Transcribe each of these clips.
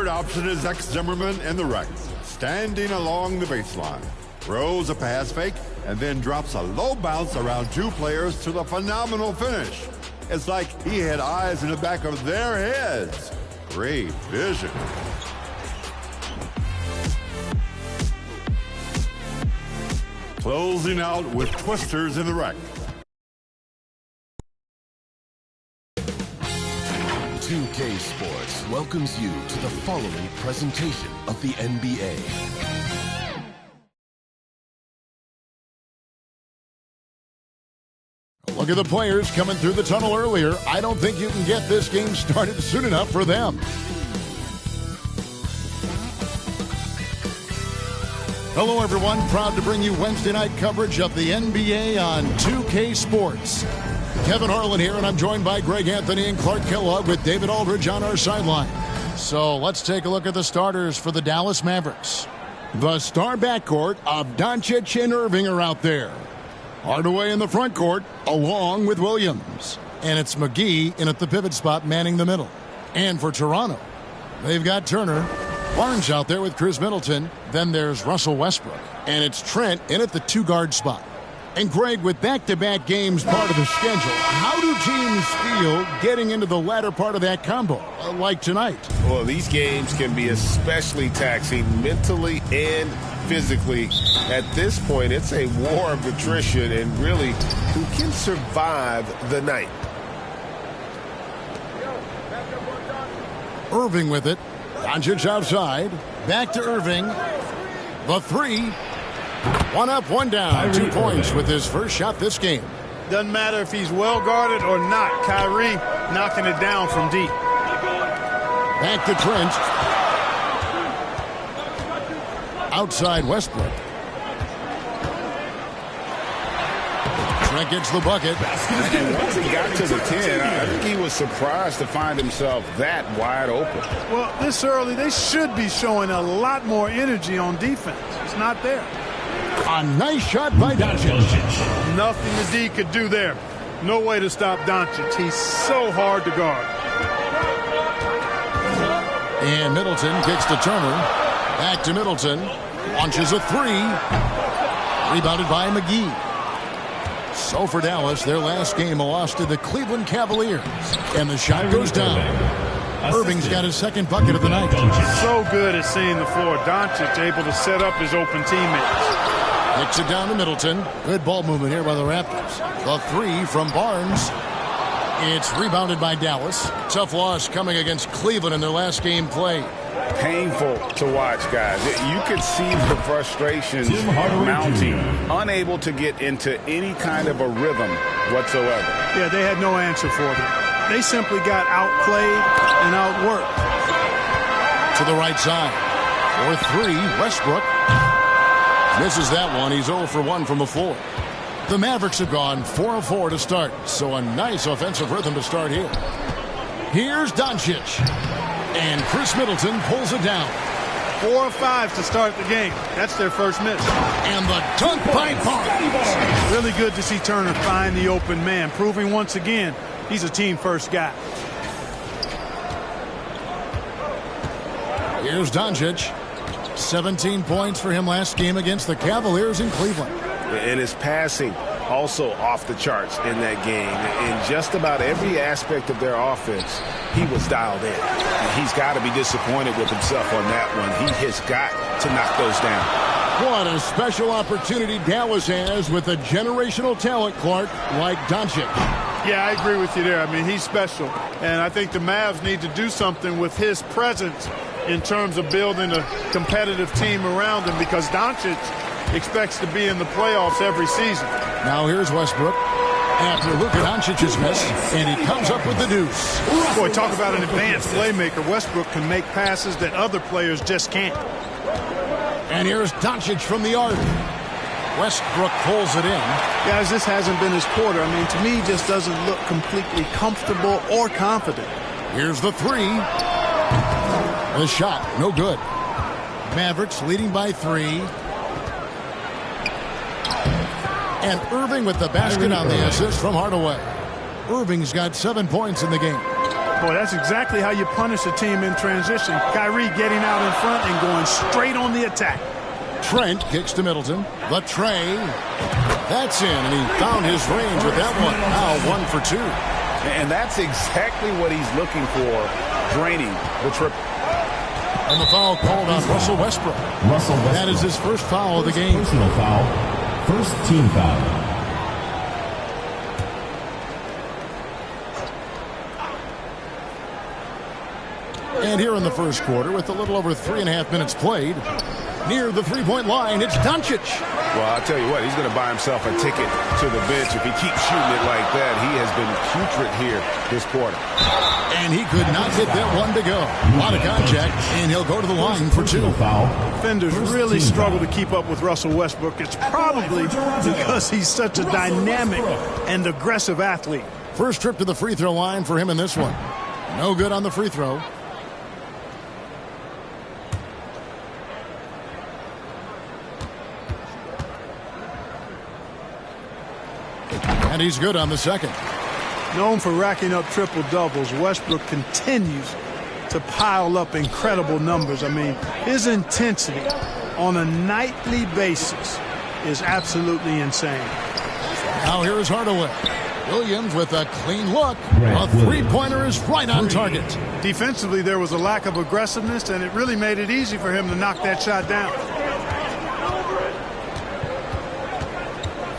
third option is ex-Zimmerman in the right, standing along the baseline. Throws a pass fake and then drops a low bounce around two players to the phenomenal finish. It's like he had eyes in the back of their heads. Great vision. Closing out with twisters in the rack. 2K Sports welcomes you to the following presentation of the NBA. Look at the players coming through the tunnel earlier. I don't think you can get this game started soon enough for them. Hello, everyone. Proud to bring you Wednesday night coverage of the NBA on 2K Sports. Kevin Harlan here, and I'm joined by Greg Anthony and Clark Kellogg with David Aldridge on our sideline. So let's take a look at the starters for the Dallas Mavericks. The star backcourt of Doncic and Irving are out there. Hardaway in the front court, along with Williams. And it's McGee in at the pivot spot, manning the middle. And for Toronto, they've got Turner. Barnes out there with Chris Middleton. Then there's Russell Westbrook. And it's Trent in at the two-guard spot. And Greg, with back-to-back games part of the schedule, how do teams feel getting into the latter part of that combo, like tonight? Well, these games can be especially taxing mentally and physically. At this point, it's a war of attrition, and really, who can survive the night? Irving with it. Doncic outside. Back to Irving. The three. One up, one down. 2 points with his first shot this game. Doesn't matter if he's well guarded or not. Kyrie knocking it down from deep. Back to Trent. Outside Westbrook. Trent gets the bucket. And once he got to the 10, I think he was surprised to find himself that wide open. Well, this early, they should be showing a lot more energy on defense. It's not there. A nice shot by Doncic. Nothing the D could do there. No way to stop Doncic. He's so hard to guard. And Middleton kicks to Turner. Back to Middleton. Launches a three. Rebounded by McGee. So for Dallas, their last game lost to the Cleveland Cavaliers. And the shot goes down. Irving's got his second bucket of the night. So good at seeing the floor. Doncic able to set up his open teammates. Kicks it down to Middleton. Good ball movement here by the Raptors. The three from Barnes. It's rebounded by Dallas. Tough loss coming against Cleveland in their last game played. Painful to watch, guys. You could see the frustration mounting, unable to get into any kind of a rhythm whatsoever. Yeah, they had no answer for them. They simply got outplayed and outworked. To the right side. For three, Westbrook. Misses that one. He's 0 for 1 from the floor. The Mavericks have gone 4 of 4 to start, so a nice offensive rhythm to start here. Here's Doncic. And Chris Middleton pulls it down. 4 of 5 to start the game. That's their first miss. And the dunk by Barnes. Really good to see Turner find the open man, proving once again he's a team-first guy. Here's Doncic. 17 points for him last game against the Cavaliers in Cleveland. And his passing also off the charts in that game. In just about every aspect of their offense, he was dialed in. And he's got to be disappointed with himself on that one. He has got to knock those down. What a special opportunity Dallas has with a generational talent, Clark, like Doncic. Yeah, I agree with you there. I mean, he's special. And I think the Mavs need to do something with his presence in terms of building a competitive team around him, because Doncic expects to be in the playoffs every season. Now here's Westbrook. After Luka Doncic's miss, and he comes up with the deuce. Boy, talk about an advanced playmaker. Westbrook can make passes that other players just can't. And here's Doncic from the arc. Westbrook pulls it in. Guys, this hasn't been his quarter. I mean, to me, he just doesn't look completely comfortable or confident. Here's the three. The shot, no good. Mavericks leading by 3. And Irving with the basket on the assist from Hardaway. Irving's got 7 points in the game. Boy, that's exactly how you punish a team in transition. Kyrie getting out in front and going straight on the attack. Trent kicks to Middleton. The tray. That's in, and he found his range with that one. Now 1 for 2. And that's exactly what he's looking for, draining the triple. And the foul called on Russell Westbrook. That is his first foul of the game. Personal foul. First team foul. And here in the first quarter, with a little over 3.5 minutes played, near the three-point line, it's Doncic. Well, I'll tell you what, he's going to buy himself a ticket to the bench. If he keeps shooting it like that, he has been putrid here this quarter. And he could not get that one to go. A lot of contact, and he'll go to the line for 2. Defenders really struggle to keep up with Russell Westbrook. It's probably because he's such a dynamic and aggressive athlete. First trip to the free throw line for him in this one. No good on the free throw. And he's good on the second. Known for racking up triple-doubles, Westbrook continues to pile up incredible numbers. I mean, his intensity on a nightly basis is absolutely insane. Now here's Hardaway. Williams with a clean look. A three-pointer is right on target. Defensively, there was a lack of aggressiveness, and it really made it easy for him to knock that shot down.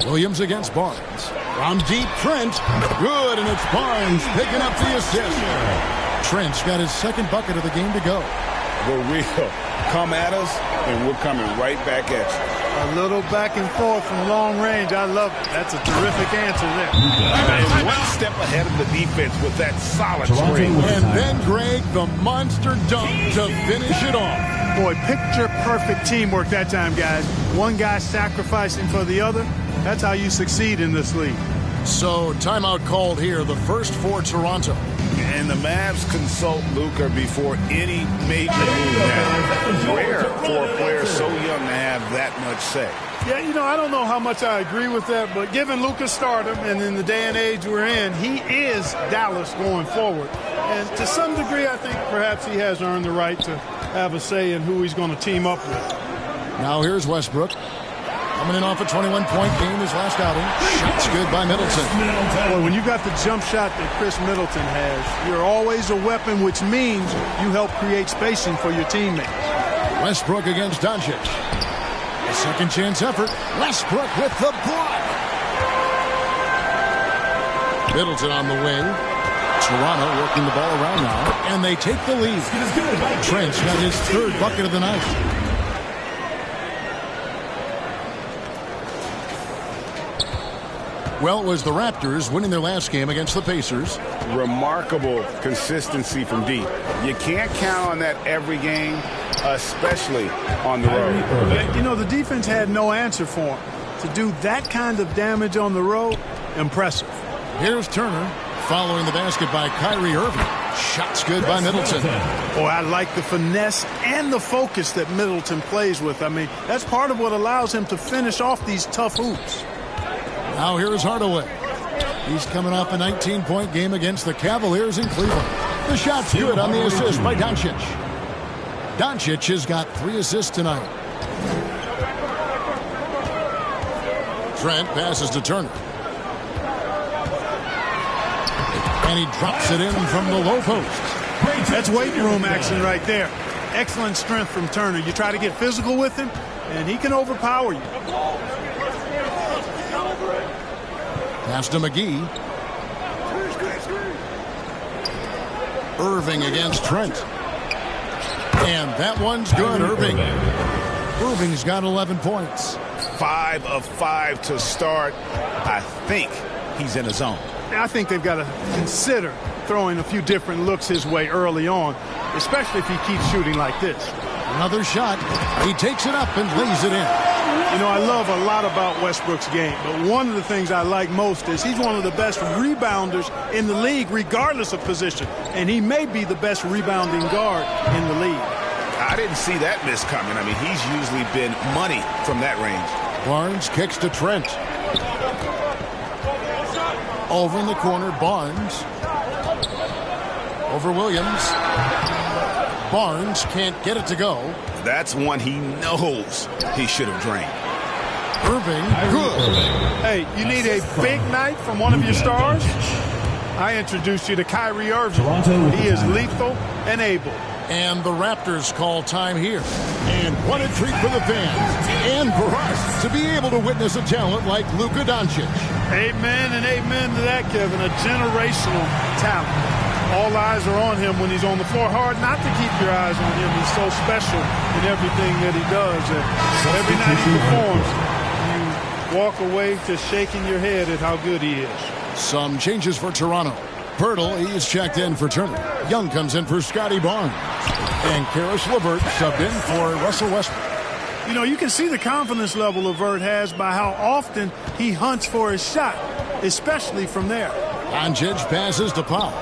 Williams against Barnes. From deep, Trent. Good, and it's Barnes picking up the assist. Trent's got his second bucket of the game to go. The real come at us, and we're coming right back at you. A little back and forth from long range. I love it. That's a terrific answer there. And one step ahead of the defense with that solid screen. And then, Greg, the monster dunk to finish it off. Boy, picture-perfect teamwork that time, guys. One guy sacrificing for the other. That's how you succeed in this league. So, timeout called here, the first for Toronto. And the Mavs consult Luka before any major move now. Rare for a player so young to have that much say. Yeah, you know, I don't know how much I agree with that, but given Luka's stardom and in the day and age we're in, he is Dallas going forward. And to some degree, I think perhaps he has earned the right to have a say in who he's going to team up with. Now here's Westbrook. Coming in off a 21-point game his last outing. Shots good by Middleton. Boy, when you got the jump shot that Chris Middleton has, you're always a weapon, which means you help create spacing for your teammates. Westbrook against Doncic. A second chance effort. Westbrook with the block. Middleton on the wing. Toronto working the ball around now, and they take the lead. Trent's got his third bucket of the night. Well, it was the Raptors winning their last game against the Pacers. Remarkable consistency from deep. You can't count on that every game, especially on the road. You know, the defense had no answer for him. To do that kind of damage on the road, impressive. Here's Turner following the basket by Kyrie Irving. Shots good by Middleton. Oh, I like the finesse and the focus that Middleton plays with. I mean, that's part of what allows him to finish off these tough hoops. Now here's Hardaway. He's coming off a 19-point game against the Cavaliers in Cleveland. The shot's good on the assist by Doncic. Doncic has got 3 assists tonight. Trent passes to Turner. And he drops it in from the low post. That's weight room action right there. Excellent strength from Turner. You try to get physical with him, and he can overpower you. Pass to McGee. Irving against Trent. And that one's good, Irving. Irving's got 11 points. 5 of 5 to start. I think he's in a zone. I think they've got to consider throwing a few different looks his way early on, especially if he keeps shooting like this. Another shot. He takes it up and lays it in. You know, I love a lot about Westbrook's game, but one of the things I like most is he's one of the best rebounders in the league, regardless of position. And he may be the best rebounding guard in the league. I didn't see that miss coming. I mean, he's usually been money from that range. Barnes kicks to Trent. Over in the corner, Barnes. Over Williams. Barnes can't get it to go. That's one he knows he should have drained. Irving, good. Hey, you need a big night from one of your stars? I introduced you to Kyrie Irving. He is lethal and able. And the Raptors call time here. And what a treat for the fans. And for us to be able to witness a talent like Luka Doncic. Amen and amen to that, Kevin. A generational talent. All eyes are on him when he's on the floor. Hard not to keep your eyes on him. He's so special in everything that he does. And every night he performs, you walk away just shaking your head at how good he is. Some changes for Toronto. Pirtle, he's checked in for Turner. Young comes in for Scotty Barnes. And Karis LeVert subbed in for Russell Westbrook. You know, you can see the confidence level LeVert has by how often he hunts for his shot, especially from there. Doncic passes to Powell.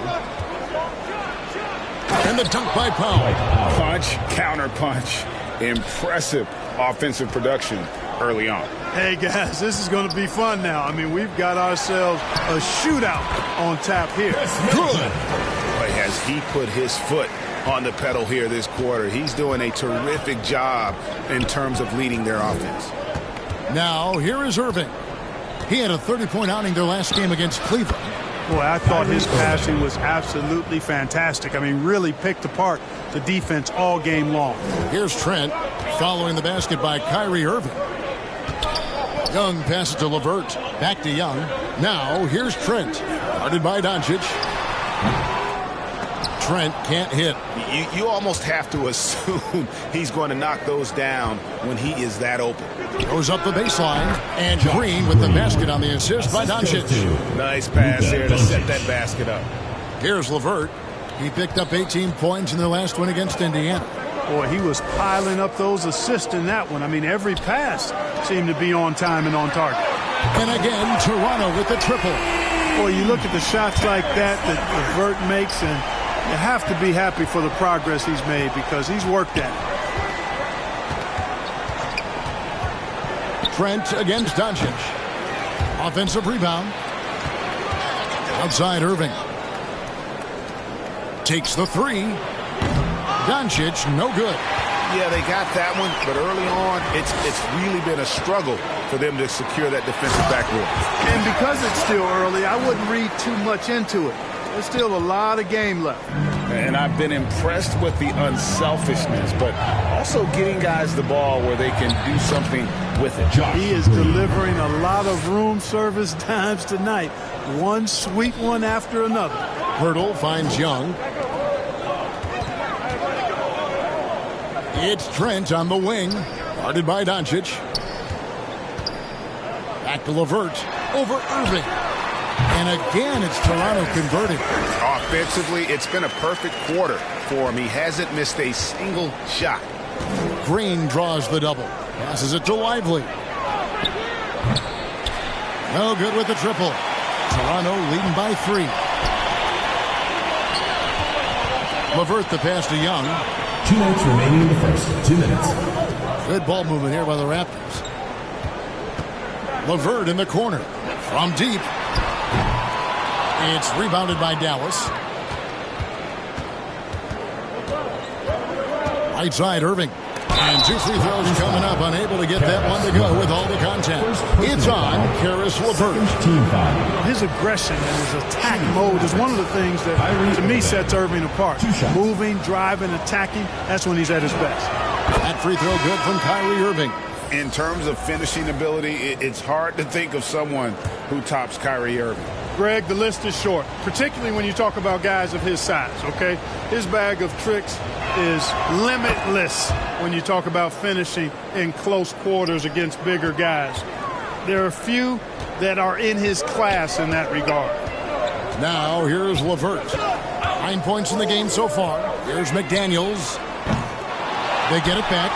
And the dunk by Powell. Punch, counter punch. Impressive offensive production early on. Hey, guys, this is going to be fun now. I mean, we've got ourselves a shootout on tap here. Good. But has he put his foot on the pedal here this quarter? He's doing a terrific job in terms of leading their offense. Now, here is Irving. He had a 30-point outing their last game against Cleveland. Boy, I thought his passing was absolutely fantastic. I mean, really picked apart the defense all game long. Here's Trent following the basket by Kyrie Irving. Young passes to LeVert. Back to Young. Now, here's Trent. Guarded by Doncic. Trent can't hit. You almost have to assume he's going to knock those down when he is that open. Goes up the baseline. And Green with the basket on the assist by Doncic. Nice pass there to set that basket up. Here's LeVert. He picked up 18 points in their last win against Indiana. Boy, he was piling up those assists in that one. I mean, every pass seemed to be on time and on target. And again, Toronto with the triple. Boy, you look at the shots like that LeVert makes, and you have to be happy for the progress he's made because he's worked at it. Trent against Doncic. Offensive rebound. Outside Irving. Takes the three. Doncic, no good. Yeah, they got that one, but early on, it's really been a struggle for them to secure that defensive backboard. And because it's still early, I wouldn't read too much into it. There's still a lot of game left. And I've been impressed with the unselfishness, but also getting guys the ball where they can do something with it. He is delivering a lot of room service times tonight. One sweet one after another. Pirtle finds Young. It's Trent on the wing. Guarded by Doncic. Back to LeVert. Over Irving. And again, it's Toronto converting. Offensively, it's been a perfect quarter for him. He hasn't missed a single shot. Green draws the double. Passes it to Lively. No good with the triple. Toronto leading by 3. LeVert the pass to Young. 2 minutes remaining in the first. 2 minutes. Good ball movement here by the Raptors. LeVert in the corner. From deep. It's rebounded by Dallas. Right side, Irving. And 2 free throws coming up. Unable to get that one to go with all the contact. It's on Karis LeVert. His aggression and his attack mode is one of the things that, to me, sets Irving apart. Moving, driving, attacking, that's when he's at his best. That free throw good from Kyrie Irving. In terms of finishing ability, it's hard to think of someone who tops Kyrie Irving. Greg, the list is short, particularly when you talk about guys of his size, okay? His bag of tricks is limitless when you talk about finishing in close quarters against bigger guys. There are few that are in his class in that regard. Now, here's LeVert. 9 points in the game so far. Here's McDaniels. They get it back.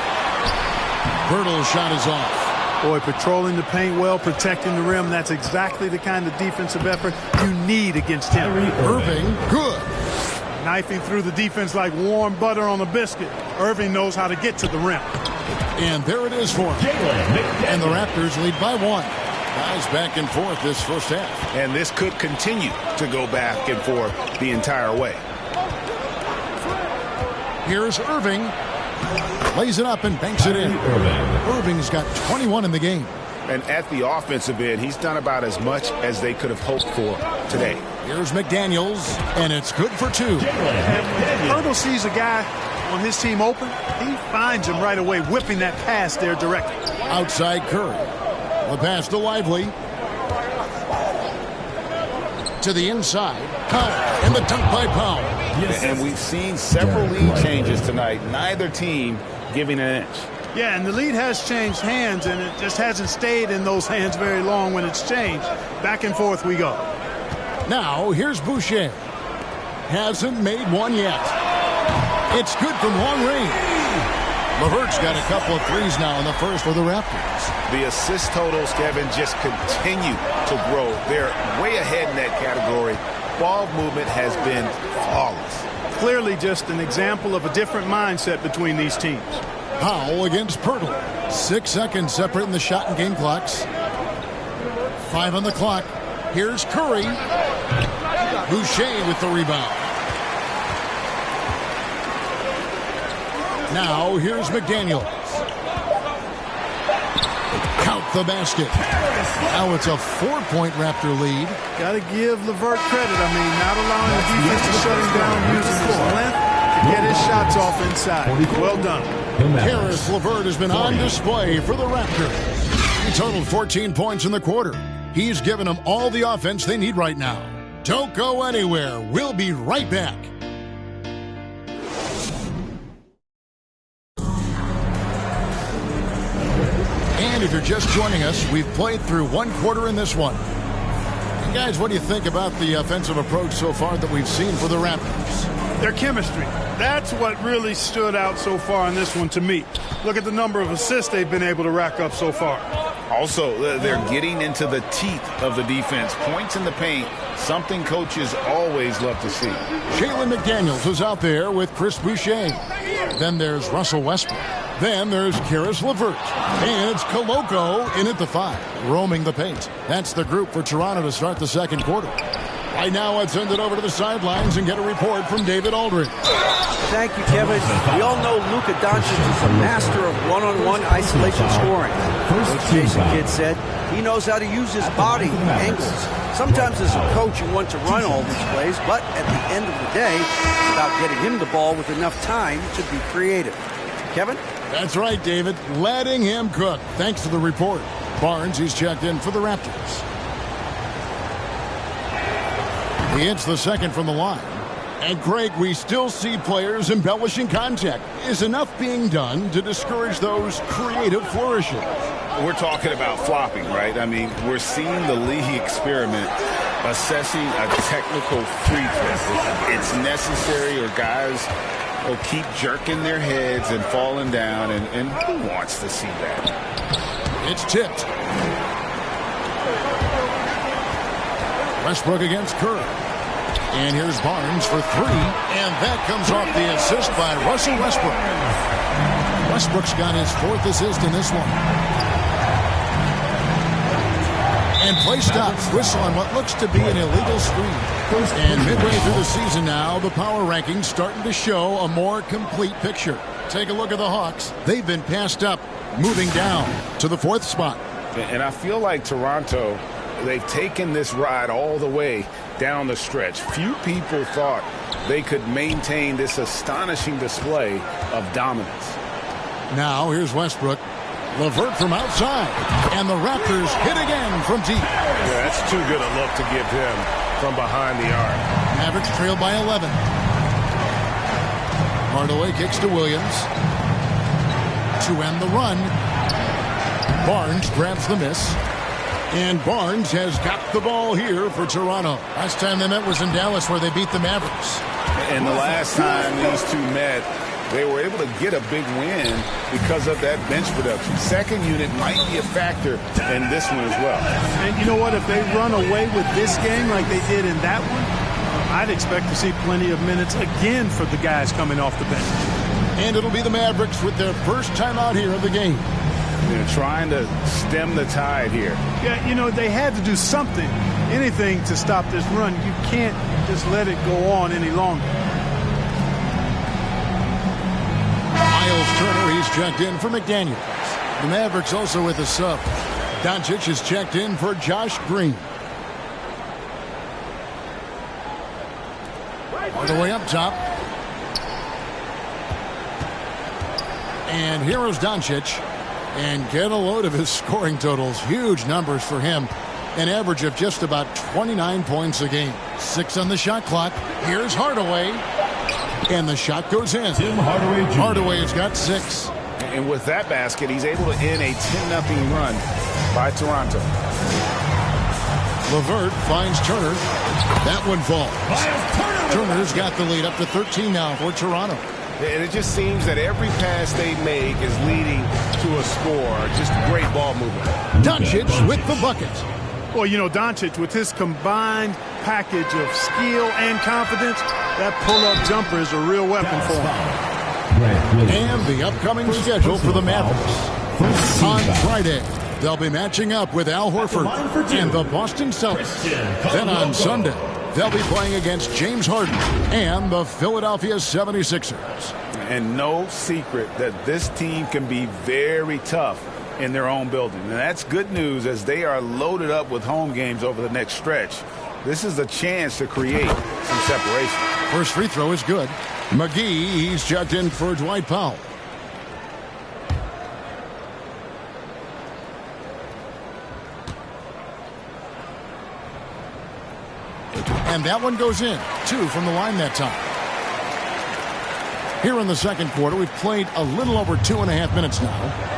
Pirtle's shot is off. Boy, patrolling the paint well, protecting the rim. That's exactly the kind of defensive effort you need against him. Irving, good. Knifing through the defense like warm butter on a biscuit. Irving knows how to get to the rim. And there it is for him. And the Raptors lead by 1. Guys back and forth this first half. And this could continue to go back and forth the entire way. Here's Irving. Lays it up and banks it in. Irving's got 21 in the game. And at the offensive end, he's done about as much as they could have hoped for today. Here's McDaniels, and it's good for 2. When Pirtle sees a guy on his team open, he finds him right away, whipping that pass there directly. Outside Curry. The pass to Lively. To the inside. Powell, and the dunk by Powell. And we've seen several lead changes tonight. Neither team giving an inch. Yeah, and the lead has changed hands, and it just hasn't stayed in those hands very long when it's changed. Back and forth we go. Now, here's Boucher. Hasn't made one yet. It's good from long range. LeVert's got a couple of threes now in the first for the Raptors. The assist totals, Kevin, just continue to grow. They're way ahead in that category. Ball movement has been flawless. Clearly just an example of a different mindset between these teams. Powell against Pirtle. 6 seconds separating the shot and game clocks. 5 on the clock. Here's Curry. Boucher with the rebound. Now here's McDaniels. Count the basket. Now it's a 4-point Raptor lead. Got to give LeVert credit. I mean, not allowing the defense to shut him down, using his length to get his shots off inside. Well done. Karis LeVert has been on display for the Raptors. He totaled 14 points in the quarter. He's given them all the offense they need right now. Don't go anywhere. We'll be right back. And if you're just joining us, we've played through 1 quarter in this one. And guys, what do you think about the offensive approach so far that we've seen for the Raptors? Their chemistry. That's what really stood out so far in this one to me. Look at the number of assists they've been able to rack up so far. Also, they're getting into the teeth of the defense. Points in the paint, something coaches always love to see. Jalen McDaniels is out there with Chris Boucher. Then there's Russell Westbrook. Then there's Karis LeVert. And it's Koloko in at the 5, roaming the paint. That's the group for Toronto to start the second quarter. Right now, let's send it over to the sidelines and get a report from David Aldridge. Thank you, Kevin. We all know Luka Doncic is a master of one-on-one isolation scoring. Coach Jason Kidd said he knows how to use his body angles. Sometimes as a coach, you want to run all these plays, but at the end of the day, it's about getting him the ball with enough time to be creative. Kevin? That's right, David. Letting him cook. Thanks to the report. Barnes, he's checked in for the Raptors. He hits the second from the line. And Greg, we still see players embellishing contact. Is enough being done to discourage those creative flourishes? We're talking about flopping, right? I mean, we're seeing the league experiment assessing a technical free throw. It's necessary, or guys will keep jerking their heads and falling down, and who wants to see that? It's tipped. Westbrook against Curry. And here's Barnes for 3. And that comes off the assist by Russell Westbrook. Westbrook's got his 4th assist in this one. And play stops. Whistle on what looks to be an illegal screen. And midway through the season now, the power rankings starting to show a more complete picture. Take a look at the Hawks. They've been passed up, moving down to the 4th spot. And I feel like Toronto, they've taken this ride all the way down the stretch. Few people thought they could maintain this astonishing display of dominance. Now here's Westbrook. LeVert from outside. And the Raptors hit again from deep. Yeah, that's too good a look to give him from behind the arc. Mavericks trail by 11. Hardaway kicks to Williams. To end the run. Barnes grabs the miss. And Barnes has got the ball here for Toronto. Last time they met was in Dallas, where they beat the Mavericks. And the last time these two met, they were able to get a big win because of that bench production. Second unit might be a factor in this one as well. And you know what? If they run away with this game like they did in that one, I'd expect to see plenty of minutes again for the guys coming off the bench. And it'll be the Mavericks with their first time out here of the game. They're trying to stem the tide here. Yeah, you know, they had to do something, anything to stop this run. You can't just let it go on any longer. Miles Turner, he's checked in for McDaniels. The Mavericks also with a sub. Doncic is checked in for Josh Green. All the way up top. And here is Doncic. And get a load of his scoring totals. Huge numbers for him. An average of just about 29 points a game. 6 on the shot clock. Here's Hardaway. And the shot goes in. Tim Hardaway Jr. Hardaway has got 6. And with that basket, he's able to end a 10-0 run by Toronto. LeVert finds Turner. That one falls. Turner's got the lead up to 13 now for Toronto. And it just seems that every pass they make is leading to a score. Just great ball movement. Doncic with the bucket. Well, you know, Doncic, with his combined package of skill and confidence, that pull-up jumper is a real weapon for him. And the upcoming schedule for the Mavericks. On Friday, they'll be matching up with Al Horford and the Boston Celtics. Then on Sunday, they'll be playing against James Harden and the Philadelphia 76ers. And no secret that this team can be very tough in their own building. And that's good news as they are loaded up with home games over the next stretch. This is a chance to create some separation. First free throw is good. McGee, he's checked in for Dwight Powell. And that one goes in. 2 from the line that time. Here in the second quarter, we've played a little over 2.5 minutes now.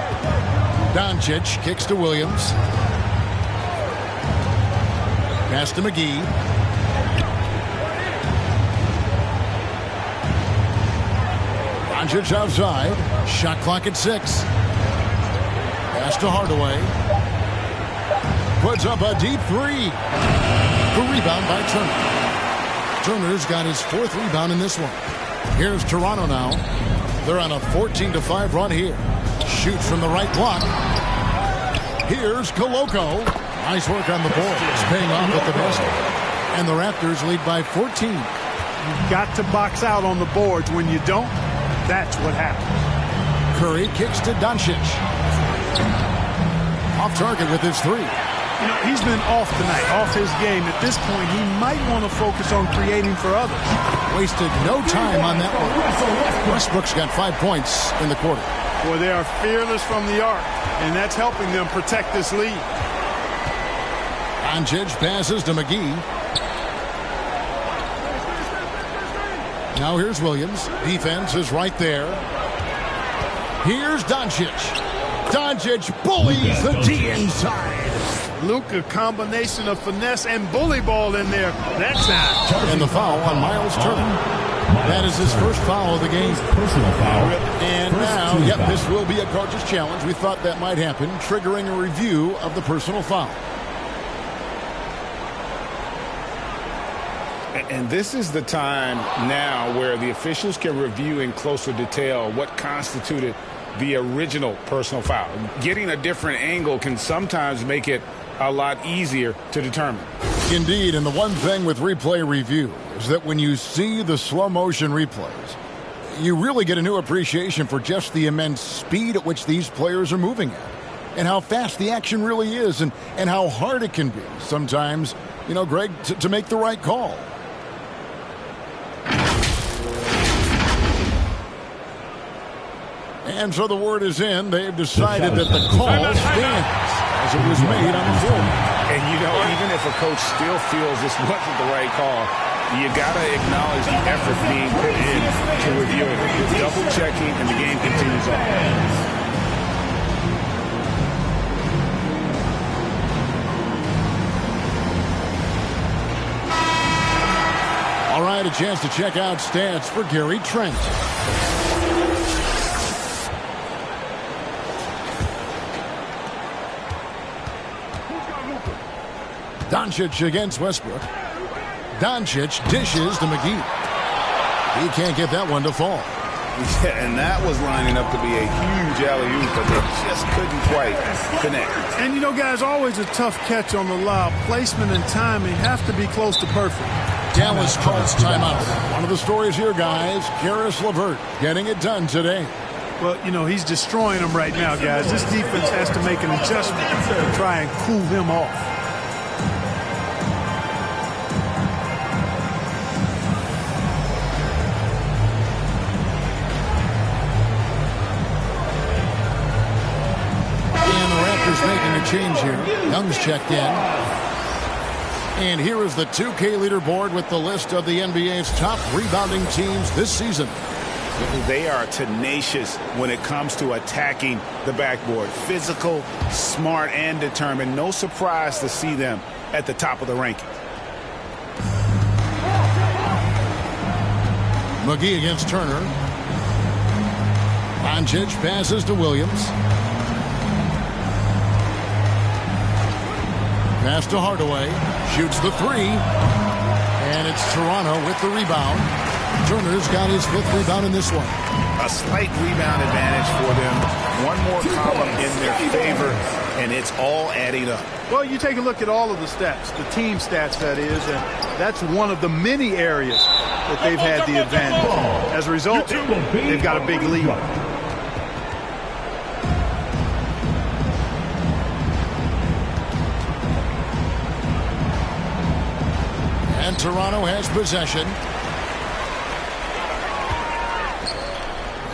Doncic kicks to Williams. Pass to McGee. Doncic outside. Shot clock at 6. Pass to Hardaway. Puts up a deep 3. The rebound by Turner. Turner's got his 4th rebound in this one. Here's Toronto now. They're on a 14-5 run here. Shoots from the right block. Here's Koloko. Nice work on the boards. Paying off with the basket. And the Raptors lead by 14. You've got to box out on the boards. When you don't, that's what happens. Curry kicks to Doncic. Off target with his 3. You know, he's been off tonight, off his game. At this point, he might want to focus on creating for others. Wasted no time on that one. Westbrook's got 5 points in the quarter. Boy, they are fearless from the arc, and that's helping them protect this lead. Doncic passes to McGee. Now here's Williams. Defense is right there. Here's Doncic. Doncic bullies the D inside. Luka, combination of finesse and bully ball in there. That's not. And the foul on Miles Turner. That is his first foul of the game. Personal foul. And now, this will be a coach's challenge. We thought that might happen, triggering a review of the personal foul. And this is the time now where the officials can review in closer detail what constituted the original personal foul. Getting a different angle can sometimes make it a lot easier to determine. Indeed, and the one thing with replay review is that when you see the slow motion replays, you really get a new appreciation for just the immense speed at which these players are moving at, and how fast the action really is, and how hard it can be sometimes, you know, Greg, to make the right call. And so the word is in. They've decided that the call stands as it was made on the floor. And, you know, even if a coach still feels this wasn't the right call, you got to acknowledge the effort being put in to review it. Double-checking, and the game continues on. All right, a chance to check out stats for Gary Trent. Doncic against Westbrook. Doncic dishes to McGee. He can't get that one to fall. Yeah, and that was lining up to be a huge alley-oop, but they just couldn't quite connect. And, you know, guys, always a tough catch on the lob. Placement and timing have to be close to perfect. Dallas calls timeout. One of the stories here, guys, Karis LeVert getting it done today. Well, you know, he's destroying them right now, guys. This defense has to make an adjustment to try and cool him off. And the Raptors making a change here. Young's checked in. And here is the 2K leaderboard with the list of the NBA's top rebounding teams this season. They are tenacious when it comes to attacking the backboard. Physical, smart, and determined. No surprise to see them at the top of the ranking. McGee against Turner. Doncic passes to Williams. Pass to Hardaway. Shoots the three. And it's Toronto with the rebound. Turner's got his 5th rebound in this one. A slight rebound advantage for them. One more column in their favor, and it's all adding up. Well, you take a look at all of the stats, the team stats, that is, and that's one of the many areas that they've had the advantage. As a result, they've got a big lead. And Toronto has possession.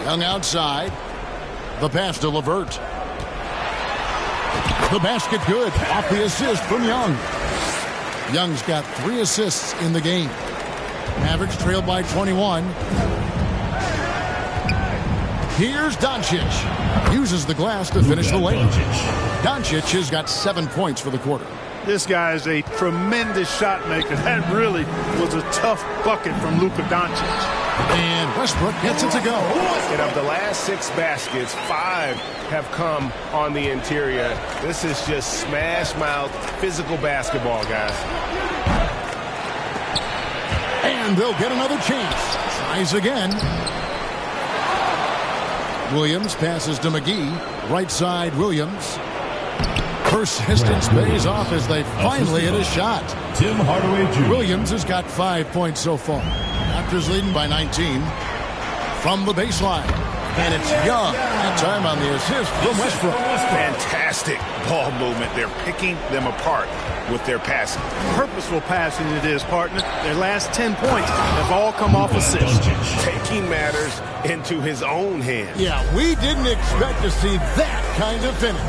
Young outside. The pass to LeVert. The basket good. Off the assist from Young. Young's got 3 assists in the game. Mavericks trailed by 21. Here's Doncic. Uses the glass to finish the lane. Doncic has got 7 points for the quarter. This guy is a tremendous shot maker. That really was a tough bucket from Luka Doncic. And Westbrook gets it to go. And of the last 6 baskets, 5 have come on the interior. This is just smash mouth physical basketball, guys. And they'll get another chance. Tries again. Williams passes to McGee. Right side, Williams. Persistence pays off as they finally hit a shot. Tim Hardaway Jr. Williams has got 5 points so far. Raptors leading by 19 from the baseline. And it's Young. That time on the assist from Westbrook. Fantastic ball movement. They're picking them apart with their passing. Purposeful passing it is, partner. Their last 10 points have all come off assists. Taking matters into his own hands. Yeah, we didn't expect to see that kind of finish.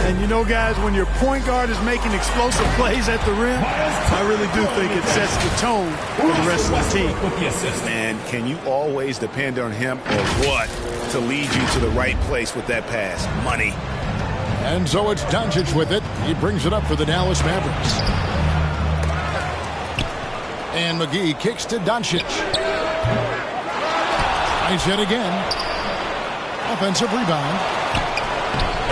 And you know, guys, when your point guard is making explosive plays at the rim, I really do think it sets the tone for the rest of the team. And can you always depend on him or what to lead you to the right place with that pass? Money. And so it's Doncic with it. He brings it up for the Dallas Mavericks. And McGee kicks to Doncic. Tries it again. Offensive rebound.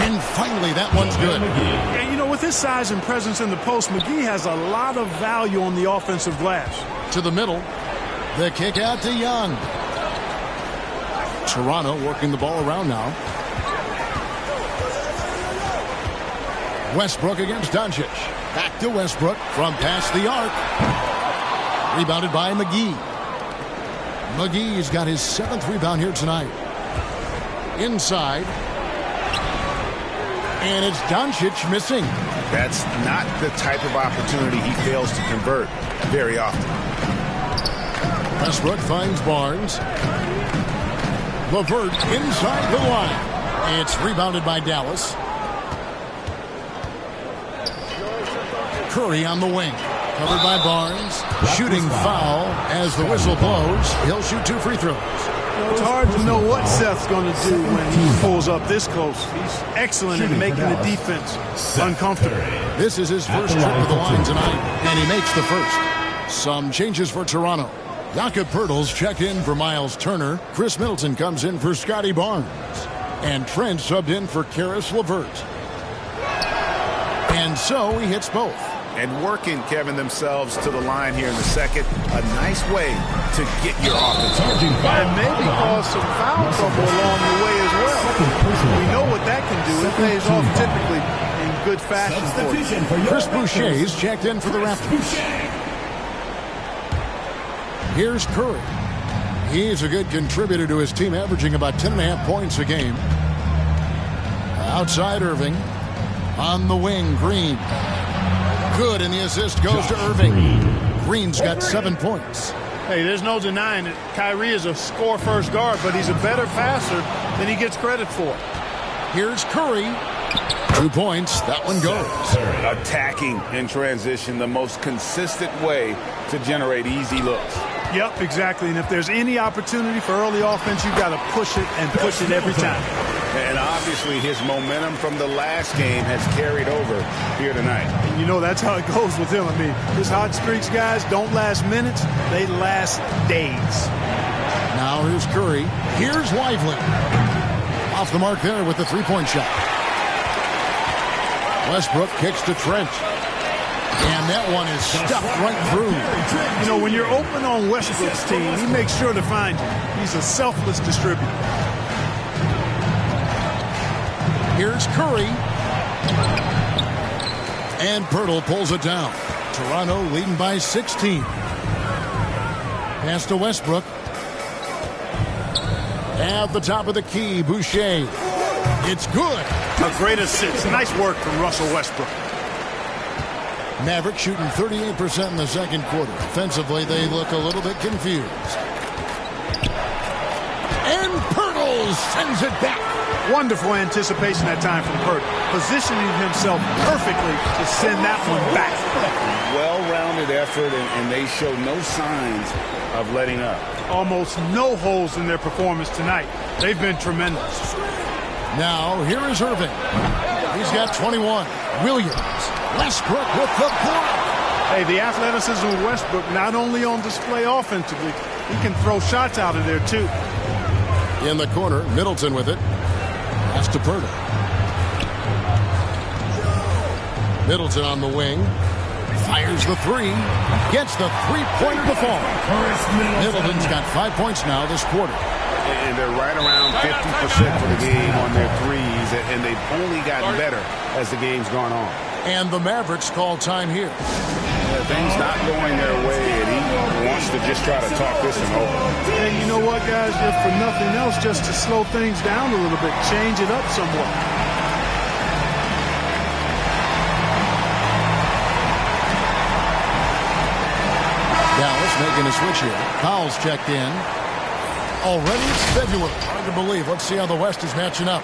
And finally, that one's good. And, you know, with his size and presence in the post, McGee has a lot of value on the offensive glass. To the middle. The kick out to Young. Toronto working the ball around now. Westbrook against Doncic. Back to Westbrook from past the arc. Rebounded by McGee. McGee's got his 7th rebound here tonight. Inside. And it's Doncic missing. That's not the type of opportunity he fails to convert very often. Westbrook finds Barnes. LeVert inside the line. It's rebounded by Dallas. Curry on the wing. Covered by Barnes. Shooting foul as the whistle blows. He'll shoot 2 free throws. It's hard to know what Seth's going to do when he pulls up this close. He's excellent at making the defense uncomfortable. This is his first trip to the line tonight, and he makes the first. Some changes for Toronto. Jakob Poeltl's checked in for Miles Turner. Chris Middleton comes in for Scotty Barnes. And Trent subbed in for Karis LeVert. And so he hits both. And working, Kevin, themselves to the line here in the second. A nice way to get your offense. And maybe cause some foul trouble along the way as well. We know what that can do. It pays off typically in good fashion for you. Chris Boucher's checked in for the Raptors. Here's Curry. He's a good contributor to his team, averaging about 10.5 points a game. Outside Irving. On the wing, Green. Good, and the assist goes to Irving. Green's got 7 points. Hey, there's no denying it. Kyrie is a score-first guard, but he's a better passer than he gets credit for. Here's Curry. 2 points. That one goes. Attacking in transition, the most consistent way to generate easy looks. Yep, exactly. And if there's any opportunity for early offense, you've got to push it and push it every time. And obviously his momentum from the last game has carried over here tonight. And you know that's how it goes with him. I mean, his hot streaks, guys, don't last minutes. They last days. Now here's Curry. Here's Lively. Off the mark there with the three-point shot. Westbrook kicks to Trent. And that one is stuffed right through. You know, when you're open on Westbrook's team, he makes sure to find you. He's a selfless distributor. Here's Curry. And Pirtle pulls it down. Toronto leading by 16. Pass to Westbrook. At the top of the key, Boucher. It's good. A great assist. Nice work from Russell Westbrook. Maverick shooting 38% in the second quarter. Offensively, they look a little bit confused. And Pirtle sends it back. Wonderful anticipation that time from Pirtle. Positioning himself perfectly to send that one back. Well-rounded effort, and they show no signs of letting up. Almost no holes in their performance tonight. They've been tremendous. Now, here is Irving. He's got 21. Williams. Westbrook with the block. Hey, the athleticism of Westbrook not only on display offensively, he can throw shots out of there, too. In the corner, Middleton with it. Pass to Pirtle. Middleton on the wing. Fires the three. Gets the three-pointer to fall. Middleton's got 5 points now this quarter. And they're right around 50% for the game on their threes, and they've only gotten better as the game's gone on. And the Mavericks call time here. Things not going their way, and he wants to just try to talk this one over. And you know what, guys? If for nothing else, just to slow things down a little bit, change it up somewhat. Dallas making a switch here. Powell's checked in. Already it's February. Hard to believe. Let's see how the West is matching up.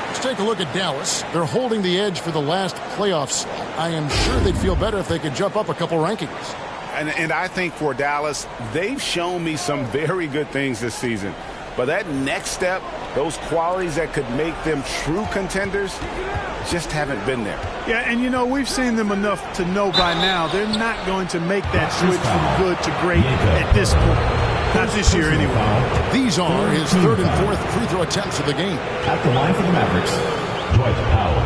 Let's take a look at Dallas. They're holding the edge for the last playoffs. I am sure they'd feel better if they could jump up a couple rankings. And I think for Dallas, they've shown me some very good things this season. But that next step, those qualities that could make them true contenders, just haven't been there. Yeah, and you know, we've seen them enough to know by now they're not going to make that switch from good to great at this point. Not this year, anyway. These are his third and fourth free throw attempts of the game. At the line for the Mavericks, Dwight Powell.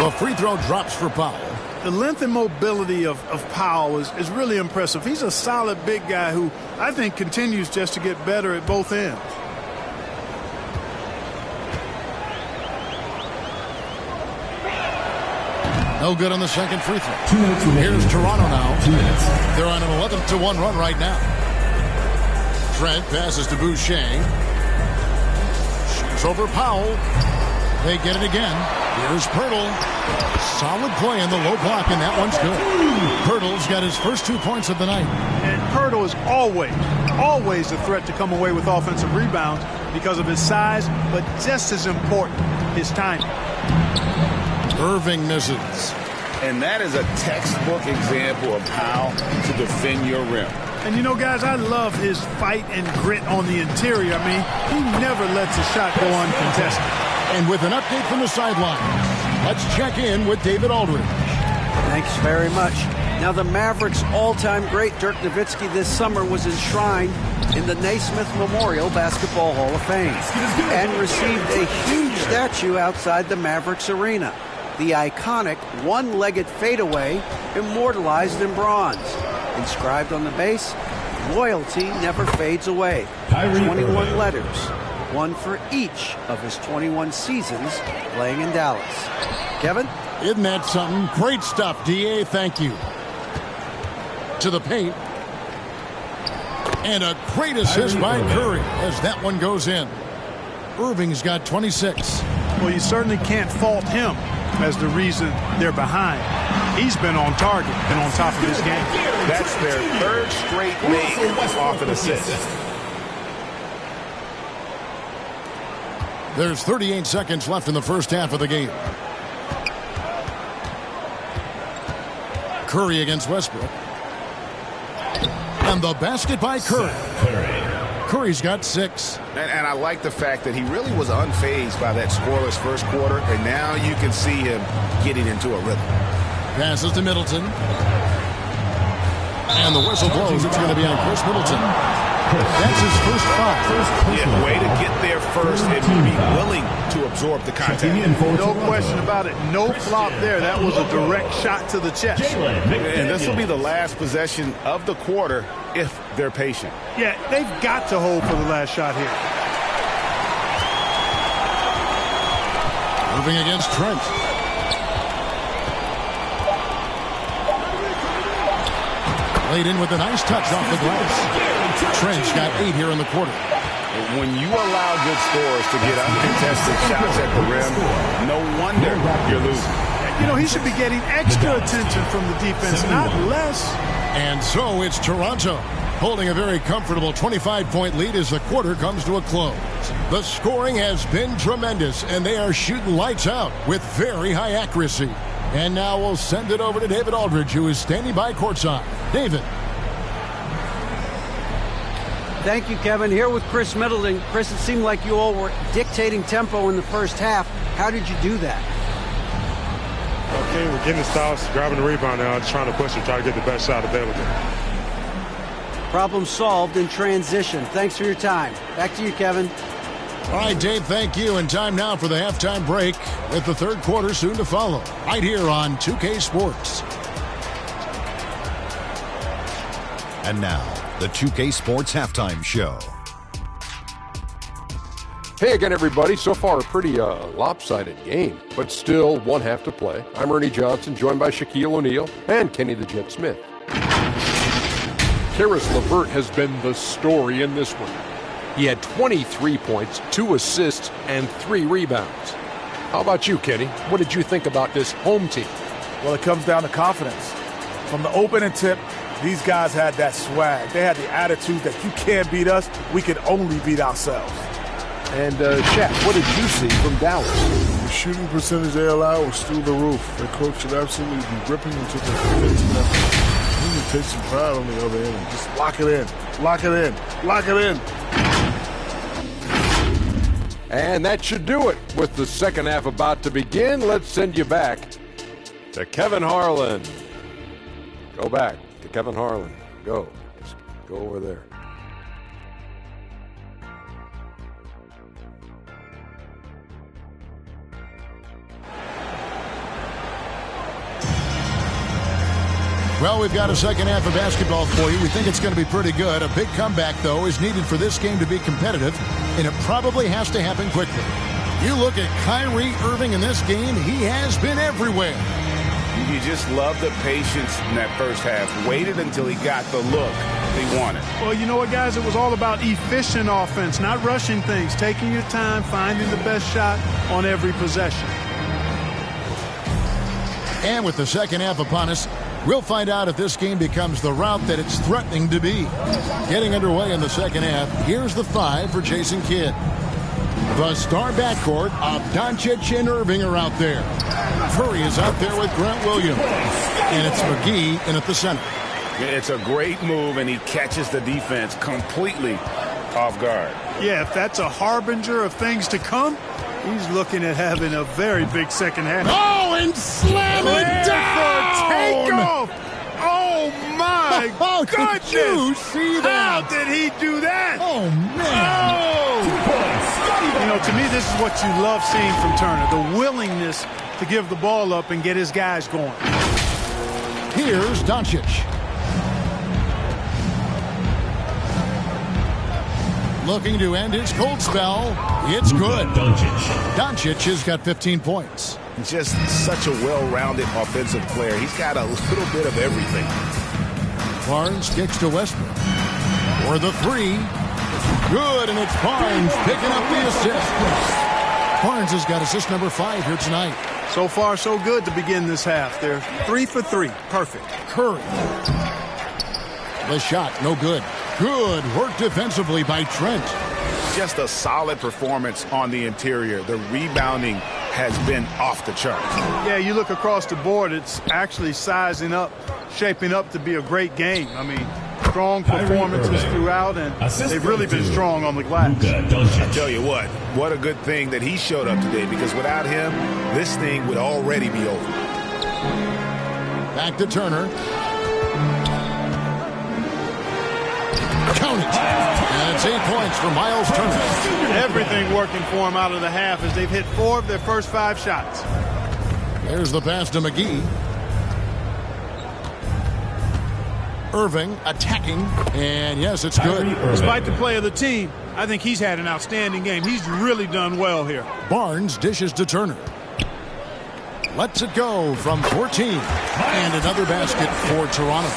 The free throw drops for Powell. The length and mobility of Powell is really impressive. He's a solid big guy who I think continues just to get better at both ends. No good on the second free throw. 2 minutes remaining. Here's Toronto now. 2 minutes. They're on an 11-1 run right now. Trent passes to Boucher. Shoots over Powell. They get it again. Here's Pirtle. Solid play in the low block, and that one's good. Pirtle's got his first 2 points of the night. And Pirtle is always a threat to come away with offensive rebounds because of his size, but just as important, his timing. Irving misses. And that is a textbook example of how to defend your rim. And you know, guys, I love his fight and grit on the interior. I mean, he never lets a shot go uncontested. And with an update from the sideline, let's check in with David Aldridge. Thanks very much. Now, the Mavericks' all-time great Dirk Nowitzki this summer was enshrined in the Naismith Memorial Basketball Hall of Fame and received a huge statue outside the Mavericks arena. The iconic one-legged fadeaway immortalized in bronze. Inscribed on the base, loyalty never fades away. 21 letters, one for each of his 21 seasons playing in Dallas. Kevin? Isn't that something? Great stuff, D.A. Thank you. To the paint. And a great assist by Curry as that one goes in. Irving's got 26. Well, you certainly can't fault him as the reason they're behind. He's been on target and on top of his game. That's their third straight made off an assist. There's 38 seconds left in the first half of the game. Curry against Westbrook. And the basket by Curry. Curry's got 6. And I like the fact that he really was unfazed by that scoreless first quarter, and now you can see him getting into a rhythm. Passes to Middleton. And the whistle blows. It's going to be on Chris Middleton. That's his first foul. Yeah, way to get there first and be willing to absorb the contact. No question about it. No flop there. That was a direct shot to the chest. And this will be the last possession of the quarter if they're patient. Yeah, they've got to hold for the last shot here. Irving against Trent. Laid in with a nice touch off the glass. Trent's got 8 here in the quarter. When you allow good scorers to get uncontested shots at the rim, no wonder you're losing. You know, he should be getting extra attention from the defense, not less. And so it's Toronto holding a very comfortable 25-point lead as the quarter comes to a close. The scoring has been tremendous, and they are shooting lights out with very high accuracy. And now we'll send it over to David Aldridge, who is standing by courtside. David. Thank you, Kevin. Here with Chris Middleton. Chris, it seemed like you all were dictating tempo in the first half. How did you do that? Okay, we're getting the stops, grabbing the rebound now, just trying to push it, try to get the best shot available. Problem solved in transition. Thanks for your time. Back to you, Kevin. All right, Dave, thank you. And time now for the halftime break with the third quarter soon to follow. Right here on 2K Sports. And now, the 2K Sports Halftime Show. Hey again, everybody. So far, a pretty lopsided game, but still one half to play. I'm Ernie Johnson, joined by Shaquille O'Neal and Kenny the Jet Smith. Karis LeVert has been the story in this one. He had 23 points, 2 assists, and 3 rebounds. How about you, Kenny? What did you think about this home team? Well, it comes down to confidence. From the opening tip, these guys had that swag. They had the attitude that you can't beat us, we can only beat ourselves. And Shaq, what did you see from Dallas? The shooting percentage they allowed was through the roof. Their coach should absolutely be ripping into the defensive effort. He need to take some pride on the other end and just lock it in, lock it in, lock it in. And that should do it. With the second half about to begin, let's send you back to Kevin Harlan. Go back to Kevin Harlan. Go. Just go over there. Well, we've got a second half of basketball for you. We think it's going to be pretty good. A big comeback, though, is needed for this game to be competitive, and it probably has to happen quickly. You look at Kyrie Irving in this game, he has been everywhere. You just love the patience in that first half. Waited until he got the look he wanted. Well, you know what, guys? It was all about efficient offense, not rushing things, taking your time, finding the best shot on every possession. And with the second half upon us, we'll find out if this game becomes the route that it's threatening to be. Getting underway in the second half, here's the 5 for Jason Kidd. The star backcourt of Doncic and Irving are out there. Curry is out there with Grant Williams. And it's McGee in at the center. It's a great move, and he catches the defense completely off guard. Yeah, if that's a harbinger of things to come, he's looking at having a very big second half. Oh, and slam it down! Takeoff! Oh, my goodness! Did you see that? How did he do that? Oh, man. You know, to me, this is what you love seeing from Turner, the willingness to give the ball up and get his guys going. Here's Doncic. Looking to end his cold spell. It's good. Doncic has got 15 points. Just such a well-rounded offensive player. He's got a little bit of everything. Barnes kicks to Westbrook. For the three. Good, and it's Barnes picking up the assist. Barnes has got assist number 5 here tonight. So far, so good to begin this half. They're 3 for 3. Perfect. Curry. The shot, no good. Good work defensively by Trent. Just a solid performance on the interior. The rebounding has been off the charts. Yeah, you look across the board, it's actually sizing up, shaping up to be a great game. I mean, strong performances throughout, and they've really been strong on the glass. I tell you what a good thing that he showed up today, because without him, this thing would already be over. Back to Turner. Count it. And it's 8 points for Miles Turner. Everything working for him out of the half as they've hit 4 of their first 5 shots. There's the pass to McGee. Irving attacking, and yes, it's good. Despite the play of the team, I think he's had an outstanding game. He's really done well here. Barnes dishes to Turner. Lets it go from 14. And another basket for Toronto.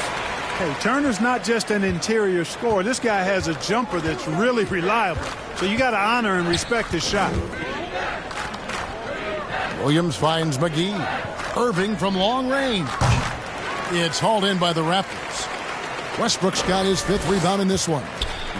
Hey, Turner's not just an interior scorer. This guy has a jumper that's really reliable. So you got to honor and respect his shot. Williams finds McGee. Irving from long range. It's hauled in by the Raptors. Westbrook's got his 5th rebound in this one.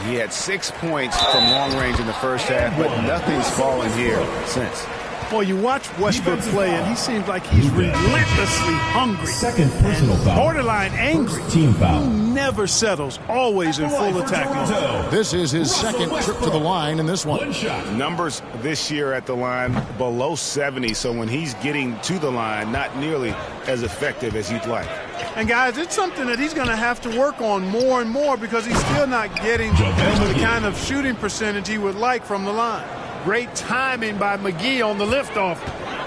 He had 6 points from long range in the first half, but nothing's fallen here since. Well, you watch Westbrook play, and he seems like he's relentlessly hungry. Second personal foul. Borderline angry. Team foul. He never settles, always in full attack mode. This is his 2nd trip to the line in this one. Numbers this year at the line below 70, so when he's getting to the line, not nearly as effective as you'd like. And, guys, it's something that he's going to have to work on more and more, because he's still not getting the kind of shooting percentage he would like from the line. Great timing by McGee on the liftoff,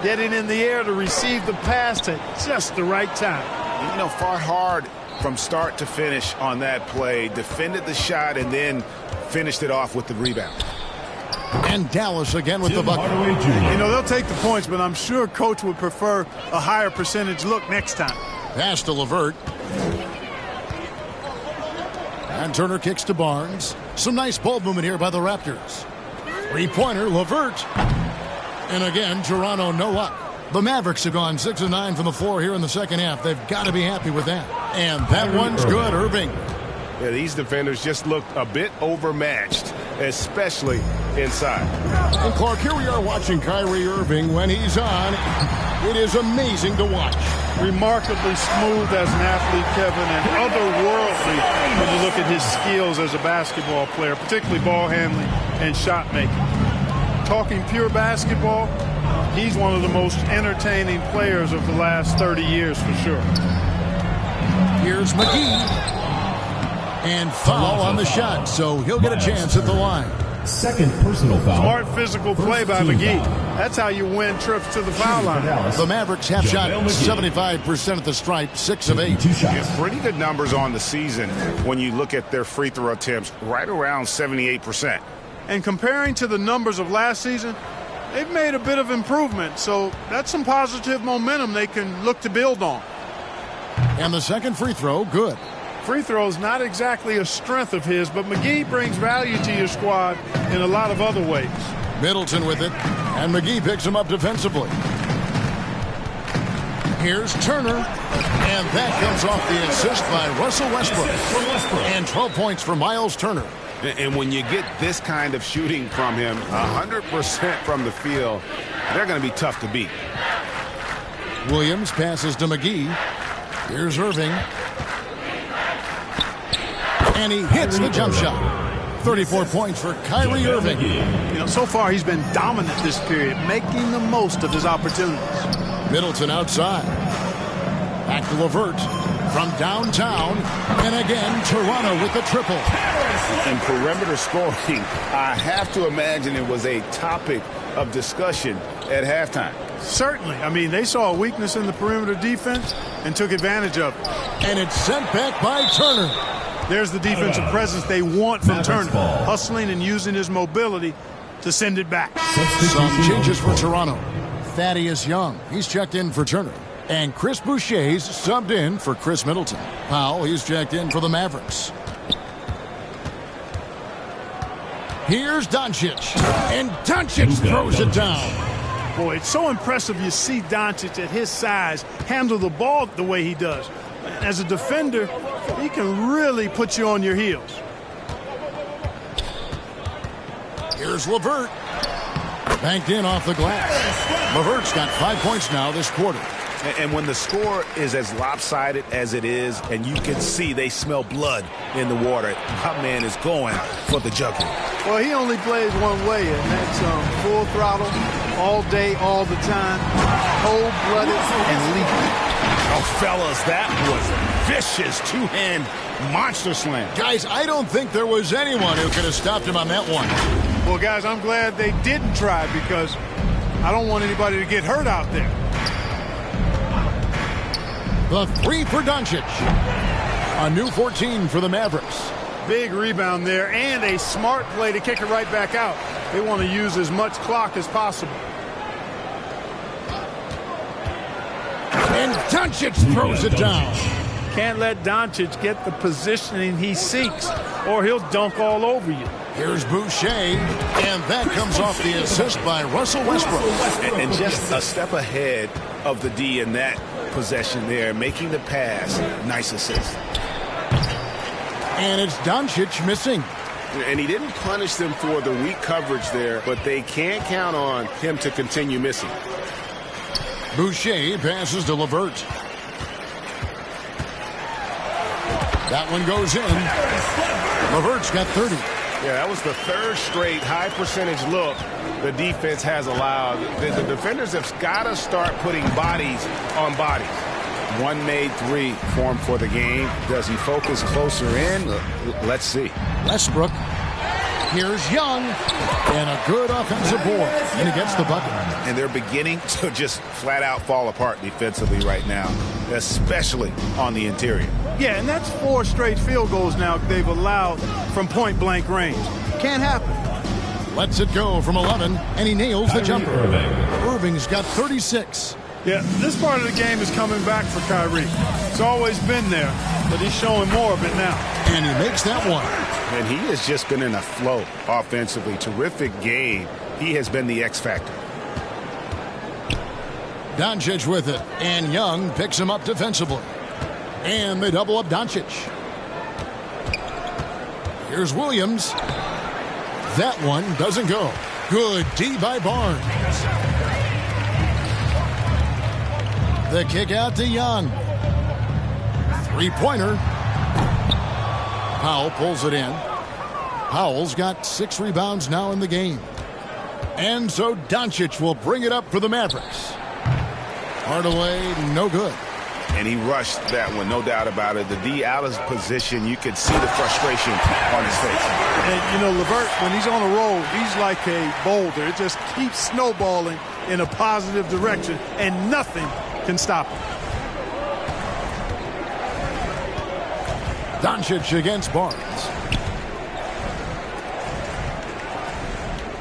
getting in the air to receive the pass at just the right time. You know, fought hard from start to finish on that play, defended the shot, and then finished it off with the rebound. And Dallas again with the bucket. You know, they'll take the points, but I'm sure Coach would prefer a higher percentage look next time. Pass to LeVert. And Turner kicks to Barnes. Some nice ball movement here by the Raptors. 3-pointer, LeVert. And again, Toronto no up. The Mavericks have gone 6 of 9 from the floor here in the second half. They've got to be happy with that. And that one's good, Irving. Yeah, these defenders just looked a bit overmatched, especially inside. And Clark, here we are watching Kyrie Irving when he's on. It is amazing to watch. Remarkably smooth as an athlete, Kevin, and otherworldly when you look at his skills as a basketball player, particularly ball handling and shot making. Talking pure basketball, he's one of the most entertaining players of the last 30 years for sure. Here's McGee. And foul on the shot, so he'll get a chance at the line. Second personal foul. Smart physical play by McGee. That's how you win trips to the foul line. The Mavericks have shot 75% at the stripe, 6 of 8. Yeah, pretty good numbers on the season when you look at their free throw attempts, right around 78%. And comparing to the numbers of last season, they've made a bit of improvement, so that's some positive momentum they can look to build on. And the second free throw, good. Free throw is not exactly a strength of his, but McGee brings value to your squad in a lot of other ways. Middleton with it, and McGee picks him up defensively. Here's Turner, and that comes off the assist by Russell Westbrook. And 12 points for Miles Turner. And when you get this kind of shooting from him, 100% from the field, they're going to be tough to beat. Williams passes to McGee. Here's Irving. And he hits the jump shot. 34 points for Kyrie Irving. You know, so far he's been dominant this period, making the most of his opportunities. Middleton outside. Back to LeVert from downtown. And again, Toronto with the triple. And perimeter scoring, I have to imagine it was a topic of discussion at halftime. Certainly. I mean, they saw a weakness in the perimeter defense and took advantage of it. And it's sent back by Turner. There's the defensive presence they want from Turner, hustling and using his mobility to send it back. Some changes for Toronto. Thaddeus Young, he's checked in for Turner. And Chris Boucher's subbed in for Chris Middleton. Powell, he's checked in for the Mavericks. Here's Doncic. And Doncic throws it down. Boy, it's so impressive you see Doncic at his size handle the ball the way he does. As a defender, he can really put you on your heels. Here's LeVert. Banked in off the glass. LeVert's got 5 points now this quarter. And when the score is as lopsided as it is, and you can see they smell blood in the water, my man is going for the jugular. Well, he only plays one way, and that's full throttle, all day, all the time, cold-blooded and lethal. Oh, fellas, that was vicious two-hand monster slam. Guys, I don't think there was anyone who could have stopped him on that one. Well, guys, I'm glad they didn't try because I don't want anybody to get hurt out there. The three for Doncic. A new 14 for the Mavericks. Big rebound there and a smart play to kick it right back out. They want to use as much clock as possible. And Doncic throws it down. Can't let Doncic get the positioning he seeks or he'll dunk all over you. Here's Boucher, and that comes off the assist by Russell Westbrook. And just a step ahead of the D in that possession there, making the pass. Nice assist. And it's Doncic missing. And he didn't punish them for the weak coverage there, but they can't count on him to continue missing. Boucher passes to LeVert. That one goes in. LeVert's got 30. Yeah, that was the third straight high percentage look the defense has allowed. The defenders have got to start putting bodies on bodies. One made three for him for the game. Does he focus closer in? Let's see. Westbrook. Here's Young. And a good offensive board. And he gets the bucket. And they're beginning to just flat out fall apart defensively right now, especially on the interior. Yeah, and that's 4 straight field goals now they've allowed from point-blank range. Can't happen. Lets it go from 11, and he nails the jumper. Irving's got 36. Yeah, this part of the game is coming back for Kyrie. It's always been there, but he's showing more of it now. And he makes that one. And he has just been in a flow offensively. Terrific game. He has been the X factor. Doncic with it, and Young picks him up defensively. And they double up Doncic. Here's Williams. That one doesn't go. Good D by Barnes. The kick out to Young. Three-pointer. Powell pulls it in. Powell's got 6 rebounds now in the game. And so Doncic will bring it up for the Mavericks. Hardaway, no good. And he rushed that one, no doubt about it. The D out of position, you could see the frustration on his face. And, you know, LeVert, when he's on a roll, he's like a boulder. It just keeps snowballing in a positive direction, and nothing can stop him. Doncic against Barnes.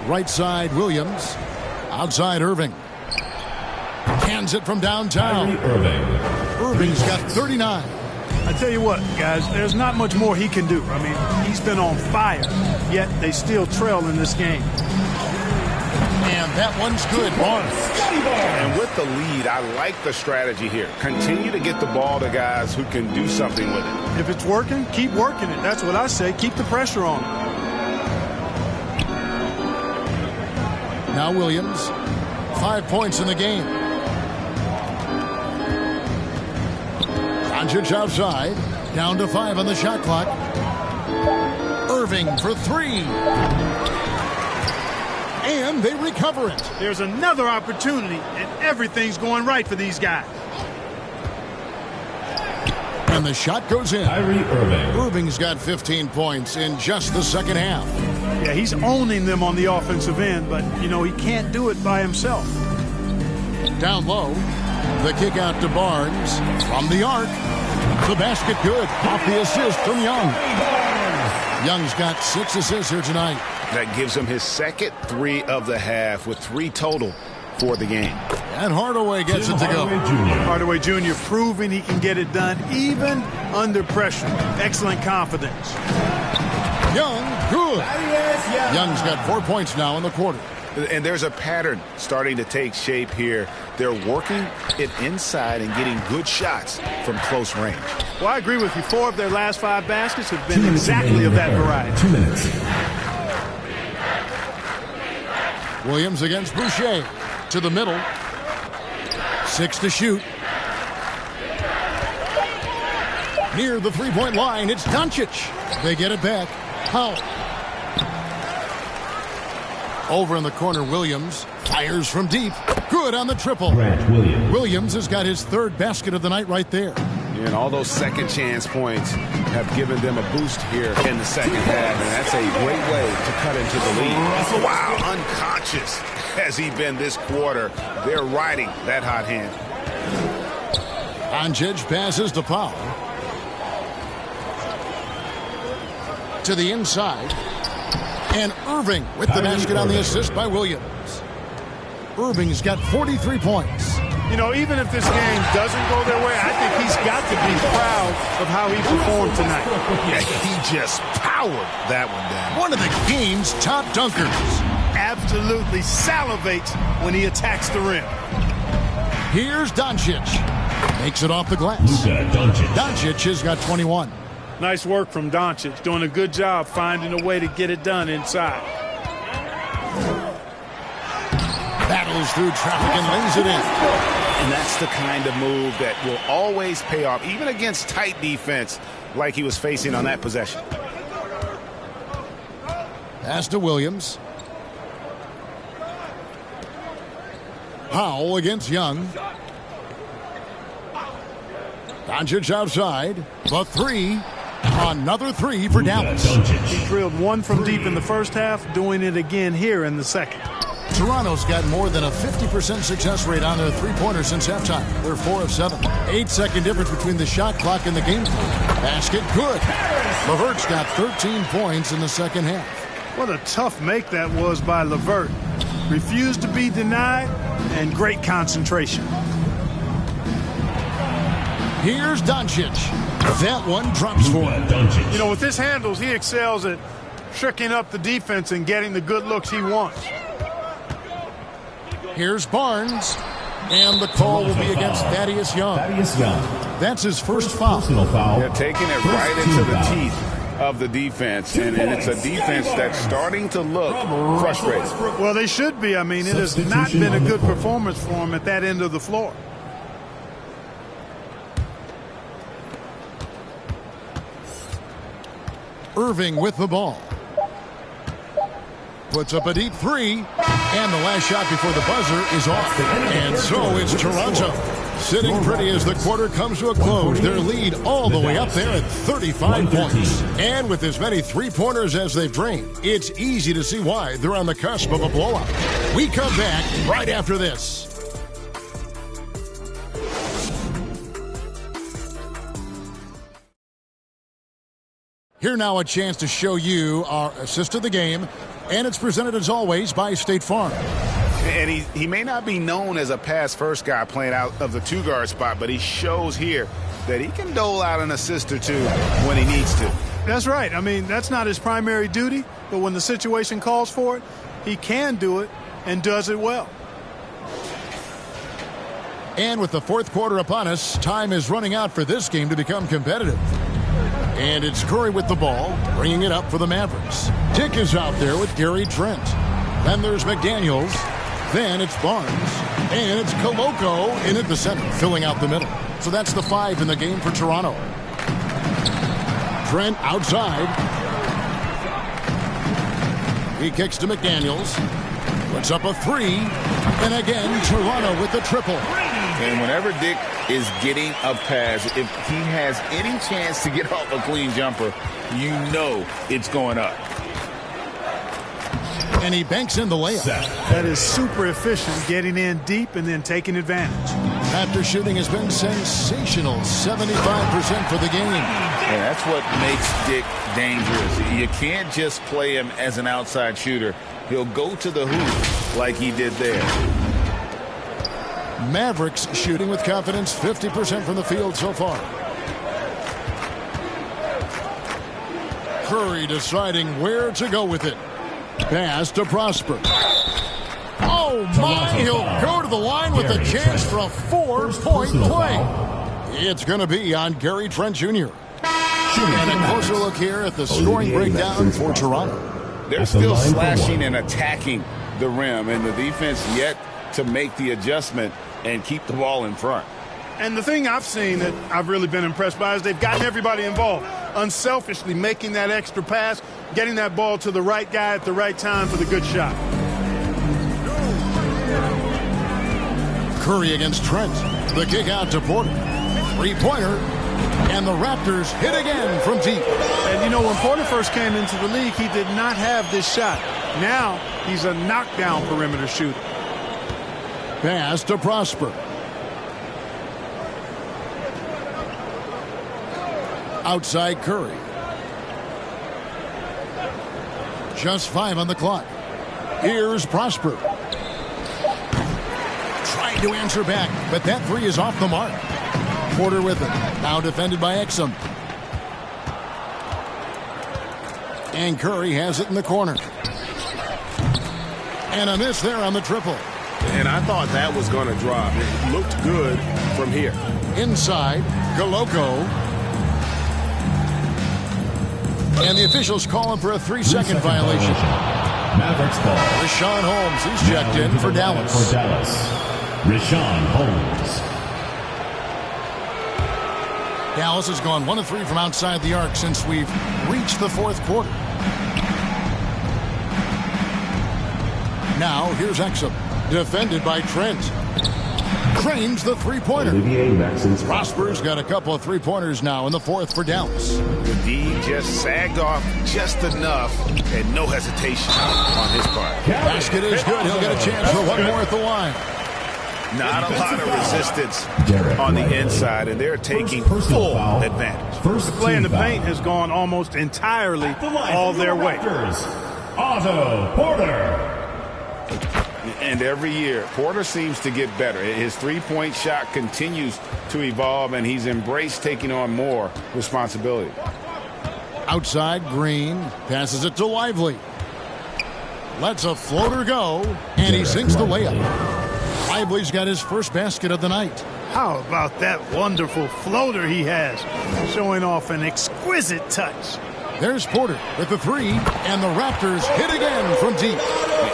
Right side, Williams. Outside, Irving. Hands it from downtown. Irving's got 39. I tell you what, guys, there's not much more he can do. I mean, he's been on fire, yet they still trail in this game. And that one's good. Barnes. And with the lead, I like the strategy here. Continue to get the ball to guys who can do something with it. If it's working, keep working it. That's what I say. Keep the pressure on him. Now Williams. 5 points in the game. Doncic outside. Down to 5 on the shot clock. Irving for 3. And they recover it. There's another opportunity, and everything's going right for these guys. And the shot goes in. Irving's got 15 points in just the second half. Yeah, he's owning them on the offensive end, but, you know, he can't do it by himself. Down low. The kick out to Barnes. From the arc. The basket good. Off the assist from Young. Young's got 6 assists here tonight. That gives him his second 3 of the half with 3 total for the game. And Hardaway gets it to go. Hardaway Jr. proving he can get it done even under pressure. Excellent confidence. Young, good. Young's got 4 points now in the quarter. And there's a pattern starting to take shape here. They're working it inside and getting good shots from close range. Well, I agree with you. 4 of their last 5 baskets have been exactly of that variety. 2 minutes. Williams against Boucher. To the middle. 6 to shoot. Near the three-point line, it's Doncic. They get it back. Powell. Over in the corner, Williams fires from deep. Good on the triple. Williams has got his 3rd basket of the night right there. And all those second chance points have given them a boost here in the second half, and that's a great way to cut into the lead. Wow, unconscious has he been this quarter. They're riding that hot hand. Doncic passes to Powell. To the inside. And Irving with the basket on the assist by Williams. Irving's got 43 points. You know, even if this game doesn't go their way, I think he's got to be proud of how he performed tonight. He just powered that one down. One of the game's top dunkers. Absolutely salivates when he attacks the rim. Here's Doncic. Makes it off the glass. Doncic has got 21. Nice work from Doncic, doing a good job finding a way to get it done inside. Battles through traffic and lays it in. And that's the kind of move that will always pay off, even against tight defense like he was facing on that possession. Pass to Williams. Powell against Young. Doncic outside. The 3. Another 3 for Dallas. He drilled 1 from deep in the first half, doing it again here in the second. Toronto's got more than a 50% success rate on their three-pointers since halftime. They're 4 of 7. 8-second difference between the shot clock and the game clock. Basket good. LeVert's got 13 points in the second half. What a tough make that was by LeVert. Refused to be denied, and great concentration. Here's Doncic. That one drops for him. You know, with his handles, he excels at tricking up the defense and getting the good looks he wants. Here's Barnes. And the call will be against Thaddeus Young. That's his first foul. They're taking it right into the teeth of the defense, and it's a defense that's starting to look frustrated. Well, they should be. I mean, it has not been a good performance for them at that end of the floor. Irving with the ball. Puts up a deep 3. And the last shot before the buzzer is off. And so it's Toronto. Sitting pretty as the quarter comes to a close. Their lead all the way up there at 35 points. And with as many three-pointers as they've drained, it's easy to see why they're on the cusp of a blowout. We come back right after this. Here now a chance to show you our assist of the game, and it's presented as always by State Farm. And he may not be known as a pass-first guy playing out of the two-guard spot, but he shows here that he can dole out an assist or two when he needs to. That's right. I mean, that's not his primary duty, but when the situation calls for it, he can do it and does it well. And with the fourth quarter upon us, time is running out for this game to become competitive. And it's Curry with the ball, bringing it up for the Mavericks. Dick is out there with Gary Trent. Then there's McDaniels. Then it's Barnes. And it's Koloko in at the center, filling out the middle. So that's the 5 in the game for Toronto. Trent outside. He kicks to McDaniels. Puts up a 3. And again, Toronto with the triple. And whenever Dick is getting a pass, if he has any chance to get off a clean jumper, you know it's going up. And he banks in the layup. That is super efficient, getting in deep and then taking advantage. Raptor shooting has been sensational, 75% for the game. And that's what makes Dick dangerous. You can't just play him as an outside shooter. He'll go to the hoop like he did there. Mavericks shooting with confidence, 50% from the field so far. Curry deciding where to go with it. Pass to Prosper. Oh, my. He'll go to the line with a chance for a 4-point play. It's going to be on Gary Trent Jr. And a closer look here at the scoring breakdown for Toronto. They're still slashing and attacking the rim, and the defense yet to make the adjustment and keep the ball in front. And the thing I've seen that I've really been impressed by is they've gotten everybody involved, unselfishly making that extra pass, getting that ball to the right guy at the right time for the good shot. Curry against Trent. The kick out to Porter. Three-pointer. And the Raptors hit again from deep. And, you know, when Porter first came into the league, he did not have this shot. Now he's a knockdown perimeter shooter. Pass to Prosper. Outside Curry. Just 5 on the clock. Here's Prosper. Trying to answer back, but that three is off the mark. Porter with it. Now defended by Exum. And Curry has it in the corner. And a miss there on the triple. And I thought that was going to drop. It looked good from here. Inside, Goloko. And the officials call him for a 3-second violation. Mavericks ball. Richaun Holmes, he's checked in for Dallas. Richaun Holmes. Dallas has gone 1 of 3 from outside the arc since we've reached the fourth quarter. Now, here's Exum. Defended by Trent. Cranes the three-pointer. Prosper's got a couple of three-pointers now in the fourth for Dallas. The D just sagged off just enough and no hesitation on his part. Basket is good. He'll get a chance for one more at the line. Not a lot of resistance on the inside, and they're taking full advantage. The play in the paint has gone almost entirely all their way. Otto Porter. And every year, Porter seems to get better. His three-point shot continues to evolve, and he's embraced taking on more responsibility. Outside, Green passes it to Lively. Lets a floater go, and he sinks the layup. Lively's got his first basket of the night. How about that wonderful floater he has, showing off an exquisite touch. There's Porter with the three, and the Raptors hit again from deep.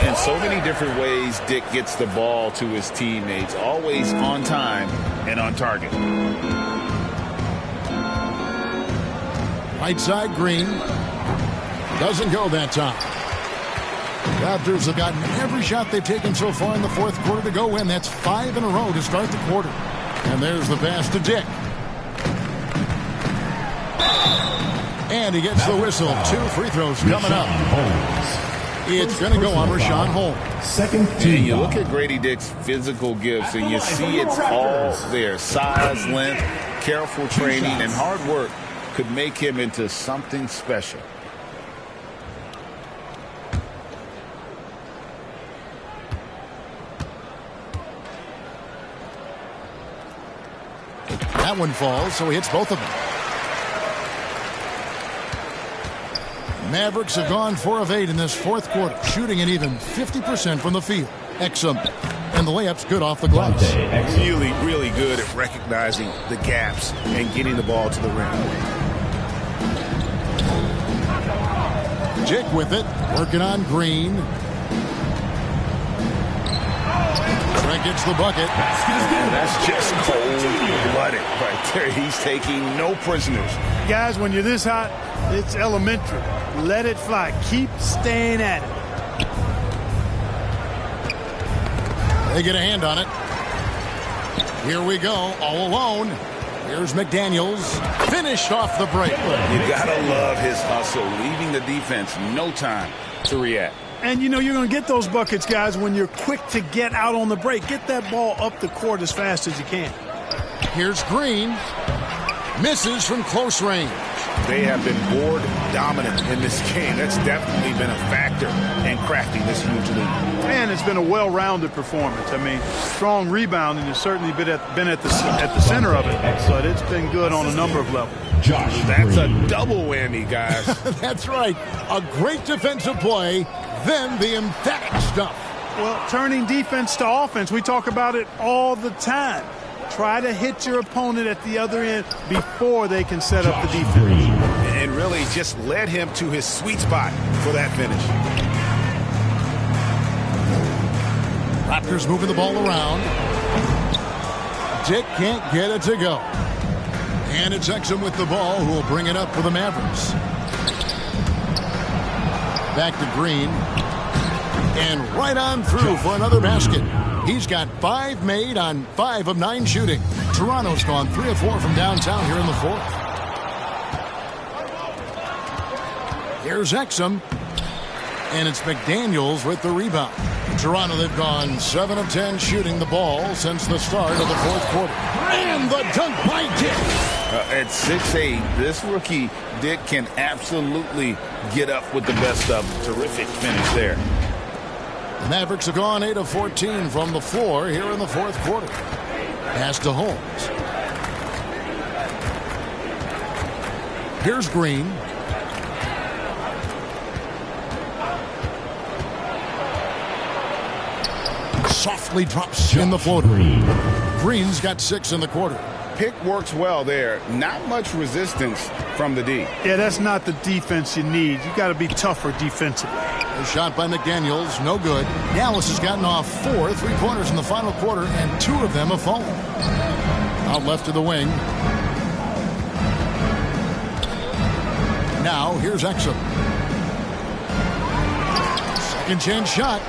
In so many different ways, Dick gets the ball to his teammates, always on time and on target. Right side, Green. Doesn't go that time. Raptors have gotten every shot they've taken so far in the fourth quarter to go in. That's 5 in a row to start the quarter. And there's the pass to Dick. And he gets the whistle. 2 free throws coming up. It's going to go on Richaun Holmes. Second team. And you look at Grady Dick's physical gifts, and you see it's all there. Size, length, careful training, and hard work could make him into something special. That one falls, so he hits both of them. Mavericks have gone 4 of 8 in this fourth quarter, shooting an even 50% from the field. Exum. And the layup's good off the glass. Really, really good at recognizing the gaps and getting the ball to the rim. Jake with it, working on Green. Trent gets the bucket. That's just cold-blooded right there. He's taking no prisoners. Guys, when you're this hot, it's elementary. Let it fly. Keep staying at it. They get a hand on it. Here we go, all alone. Here's McDaniels. Finished off the break. You gotta love his hustle, leaving the defense no time to react. And you know you're going to get those buckets, guys, when you're quick to get out on the break. Get that ball up the court as fast as you can. Here's Green. Misses from close range. They have been board dominant in this game. That's definitely been a factor in crafting this huge lead. And it's been a well-rounded performance. I mean, strong rebounding has certainly been at the center of it, but it's been good on a number of levels. That's a double whammy, guys. That's right. A great defensive play, then the emphatic stuff. Well, turning defense to offense, we talk about it all the time. Try to hit your opponent at the other end before they can set up the defense. And really just led him to his sweet spot for that finish. Raptors moving the ball around. Dick can't get it to go. And it's Exum with the ball, who will bring it up for the Mavericks. Back to Green. And right on through for another basket. He's got 5 made on 5 of 9 shooting. Toronto's gone 3 of 4 from downtown here in the fourth. Here's Exum. And it's McDaniels with the rebound. Toronto, they've gone 7 of 10 shooting the ball since the start of the fourth quarter. And the dunk by Dick. At 6'8", this rookie, Dick, can absolutely get up with the best of them. Terrific finish there. The Mavericks have gone 8 of 14 from the floor here in the fourth quarter. Pass to Holmes. Here's Green. Softly drops in the floater. Green's got 6 in the quarter. Pick works well there. Not much resistance from the D. Yeah, that's not the defense you need. You got to be tougher defensively. A shot by McDaniels, no good. Dallas has gotten off 4 3-pointers in the final quarter, and 2 of them have fallen. Out left to the wing. Now, here's Exum. Second chance shot.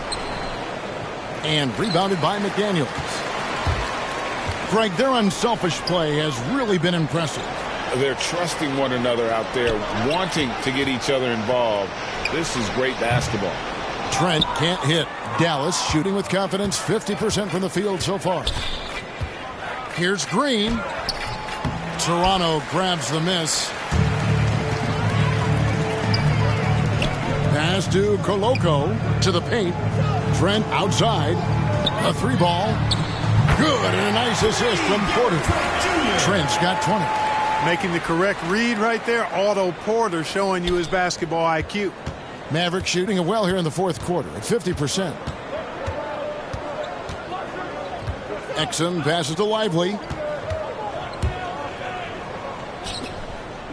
And rebounded by McDaniels. Greg, their unselfish play has really been impressive. They're trusting one another out there, wanting to get each other involved. This is great basketball. Trent can't hit. Dallas shooting with confidence, 50% from the field so far. Here's Green. Toronto grabs the miss. Pass to Koloko to the paint. Trent outside. A 3-ball. Good, and a nice assist from Porter. Trent's got 20. Making the correct read right there. Otto Porter showing you his basketball IQ. Maverick shooting it well here in the fourth quarter at 50%. Exum passes to Lively.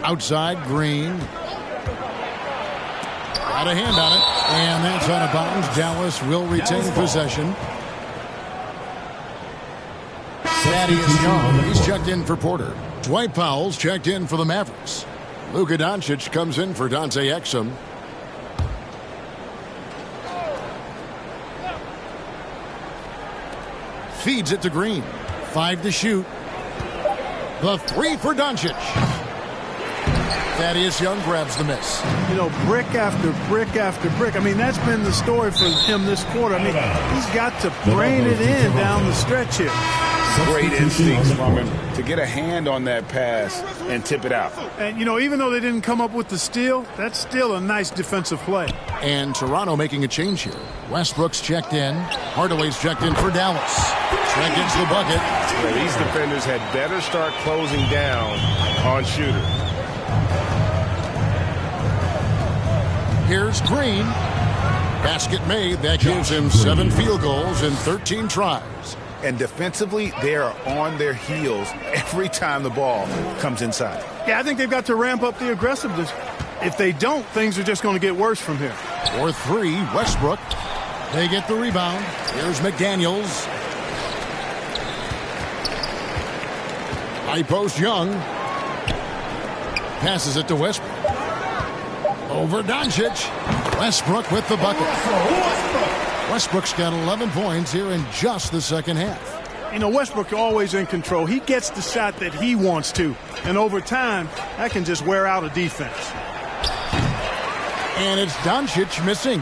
Outside, Green. Got a hand on it, and that's out of bounds. Dallas will retain possession. Thaddeus Young, he's checked in for Porter. Dwight Powell's checked in for the Mavericks. Luka Doncic comes in for Dante Exum. Feeds it to Green. 5 to shoot. The 3 for Doncic. Thaddeus Young grabs the miss. You know, brick after brick after brick. I mean, that's been the story for him this quarter. I mean, he's got to brain it in down the stretch here. Great instincts from him to get a hand on that pass and tip it out. And, you know, even though they didn't come up with the steal, that's still a nice defensive play. And Toronto making a change here. Westbrook's checked in. Hardaway's checked in for Dallas. Trent gets the bucket. Yeah, these defenders had better start closing down on Shooter. Here's Green. Basket made. That gives him 7 field goals in 13 tries. And defensively, they are on their heels every time the ball comes inside. Yeah, I think they've got to ramp up the aggressiveness. If they don't, things are just going to get worse from here. 4-3, Westbrook. They get the rebound. Here's McDaniels. High post Young. Passes it to Westbrook. Over Doncic. Westbrook with the bucket. Westbrook's got 11 points here in just the second half. You know, Westbrook always in control. He gets the shot that he wants to. And over time, that can just wear out a defense. And it's Doncic missing.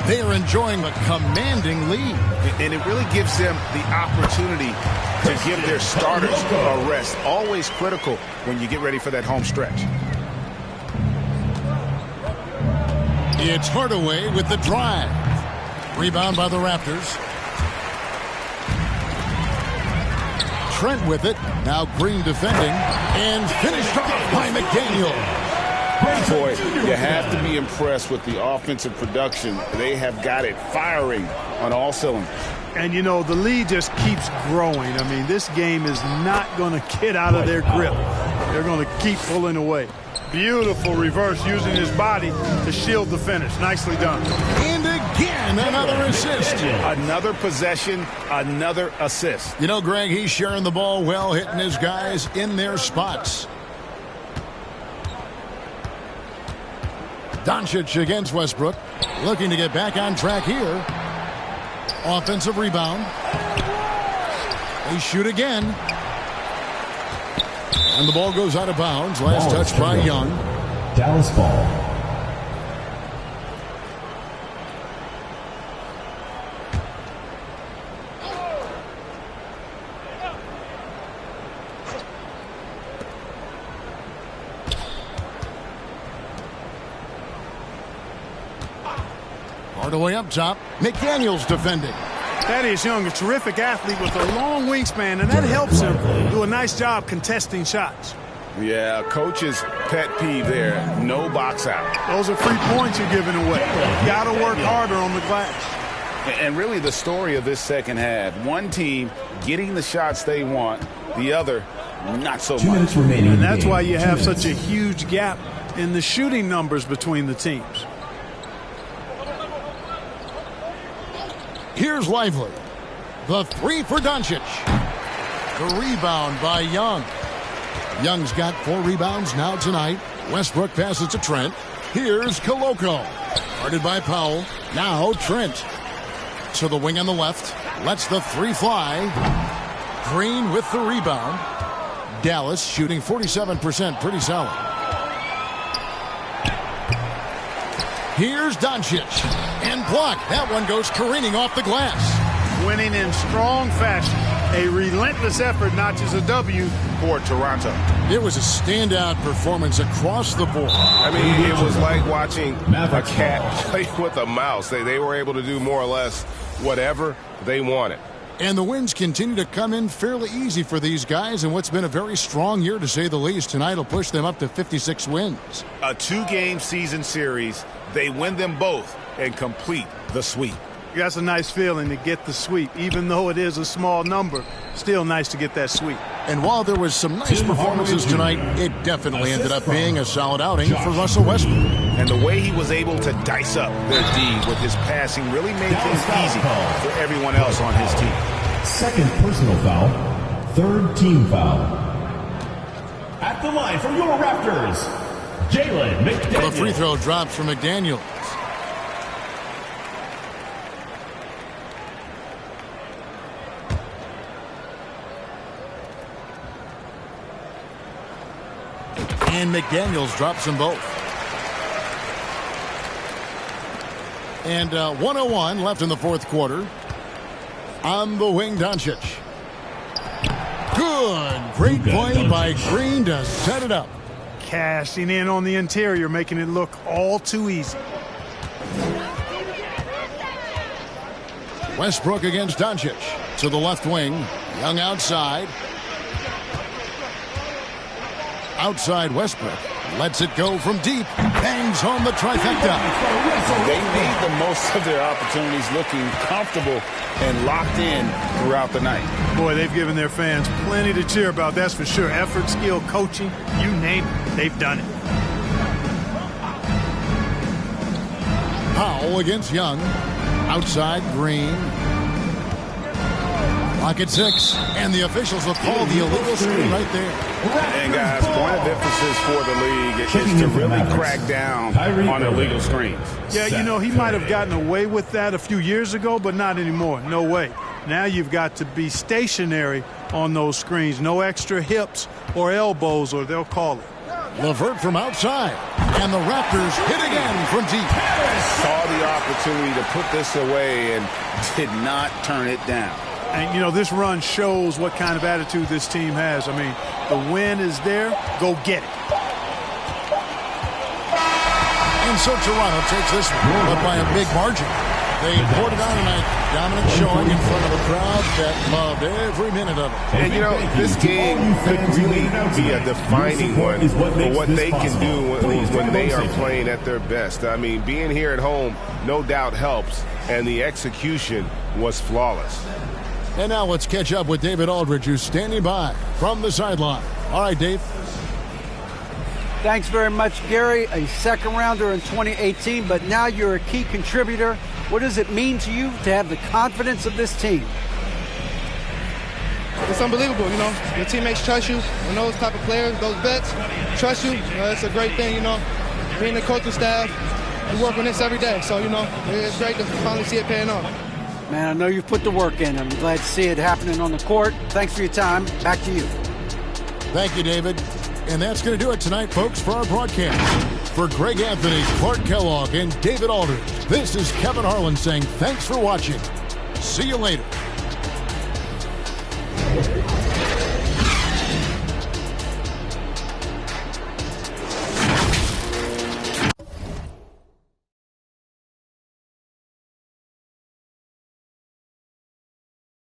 They are enjoying a commanding lead. And it really gives them the opportunity to give their starters a rest. Always critical when you get ready for that home stretch. It's Hardaway with the drive. Rebound by the Raptors. Trent with it. Now Green defending. And finished off by McDaniel. Boy, you have to be impressed with the offensive production. They have got it firing on all cylinders. And, you know, the lead just keeps growing. I mean, this game is not going to get out of their grip. They're going to keep pulling away. Beautiful reverse using his body to shield the finish. Nicely done. And again, another assist. Another possession, another assist. You know, Greg, he's sharing the ball well, hitting his guys in their spots. Doncic against Westbrook. Looking to get back on track here. Offensive rebound. They shoot again. And the ball goes out of bounds. Last touch by Young. Dallas ball. Hardaway up top. McDaniel's defending. Thaddeus Young, a terrific athlete with a long wingspan, and that helps him do a nice job contesting shots. Yeah, coach's pet peeve there. No box out. Those are free points you're giving away. You got to work harder on the glass. And really the story of this second half, one team getting the shots they want, the other not so much. 2 minutes remaining. And that's why you have such a huge gap in the shooting numbers between the teams. Here's Lively. The three for Doncic. The rebound by Young. Young's got 4 rebounds now tonight. Westbrook passes to Trent. Here's Koloko. Guarded by Powell. Now Trent. To the wing on the left. Lets the 3 fly. Green with the rebound. Dallas shooting 47%. Pretty solid. Here's Doncic. And blocked. That one goes careening off the glass. Winning in strong fashion. A relentless effort notches a W for Toronto. It was a standout performance across the board. I mean, it was like watching a cat play with a mouse. They were able to do more or less whatever they wanted. And the wins continue to come in fairly easy for these guys in what's been a very strong year, to say the least. Tonight will push them up to 56 wins. A 2-game season series. They win them both and complete the sweep. That's a nice feeling to get the sweep. Even though it is a small number, still nice to get that sweep. And while there was some nice performances tonight, it definitely ended up being a solid outing for Russell Westbrook. And the way he was able to dice up their D with his passing really made things easy for everyone else on his team. Second personal foul. Third team foul. At the line for your Raptors, Jalen McDaniels. The free throw drops for McDaniels. And McDaniels drops them both. And 1:01 left in the fourth quarter. On the wing, Doncic. Good. Great play by Green to set it up. Cashing in on the interior, making it look all too easy. Westbrook against Doncic. To the left wing. Young outside. Outside Westbrook. Lets it go from deep. Bangs home the trifecta. They made the most of their opportunities, looking comfortable and locked in throughout the night. Boy, they've given their fans plenty to cheer about, that's for sure. Effort, skill, coaching, you name it, they've done it. Powell against Young. Outside Green. Clock at 6, and the officials will call the illegal screen right there. And guys, point of emphasis for the league is to really crack down on illegal screens. Yeah, you know, he might have gotten away with that a few years ago, but not anymore. No way. Now you've got to be stationary on those screens. No extra hips or elbows, or they'll call it. LeVert from outside, and the Raptors hit again from deep. Saw the opportunity to put this away and did not turn it down. And, you know, this run shows what kind of attitude this team has. I mean, the win is there. Go get it. And so Toronto takes this one by a big margin. They poured it on tonight. Dominant showing in front of a crowd that loved every minute of it. And, you know, this game could really be a defining one for what they can do when they are playing at their best. I mean, being here at home no doubt helps, and the execution was flawless. And now let's catch up with David Aldridge, who's standing by from the sideline. All right, Dave. Thanks very much, Gary. A second rounder in 2018, but now you're a key contributor. What does it mean to you to have the confidence of this team? It's unbelievable, you know. Your teammates trust you. When those type of players, those vets, trust you, it's a great thing, you know. Being the coaching staff, we work on this every day. So, you know, it's great to finally see it paying off. Man, I know you've put the work in. I'm glad to see it happening on the court. Thanks for your time. Back to you. Thank you, David. And that's going to do it tonight, folks, for our broadcast. For Greg Anthony, Clark Kellogg, and David Aldridge, this is Kevin Harlan saying thanks for watching. See you later.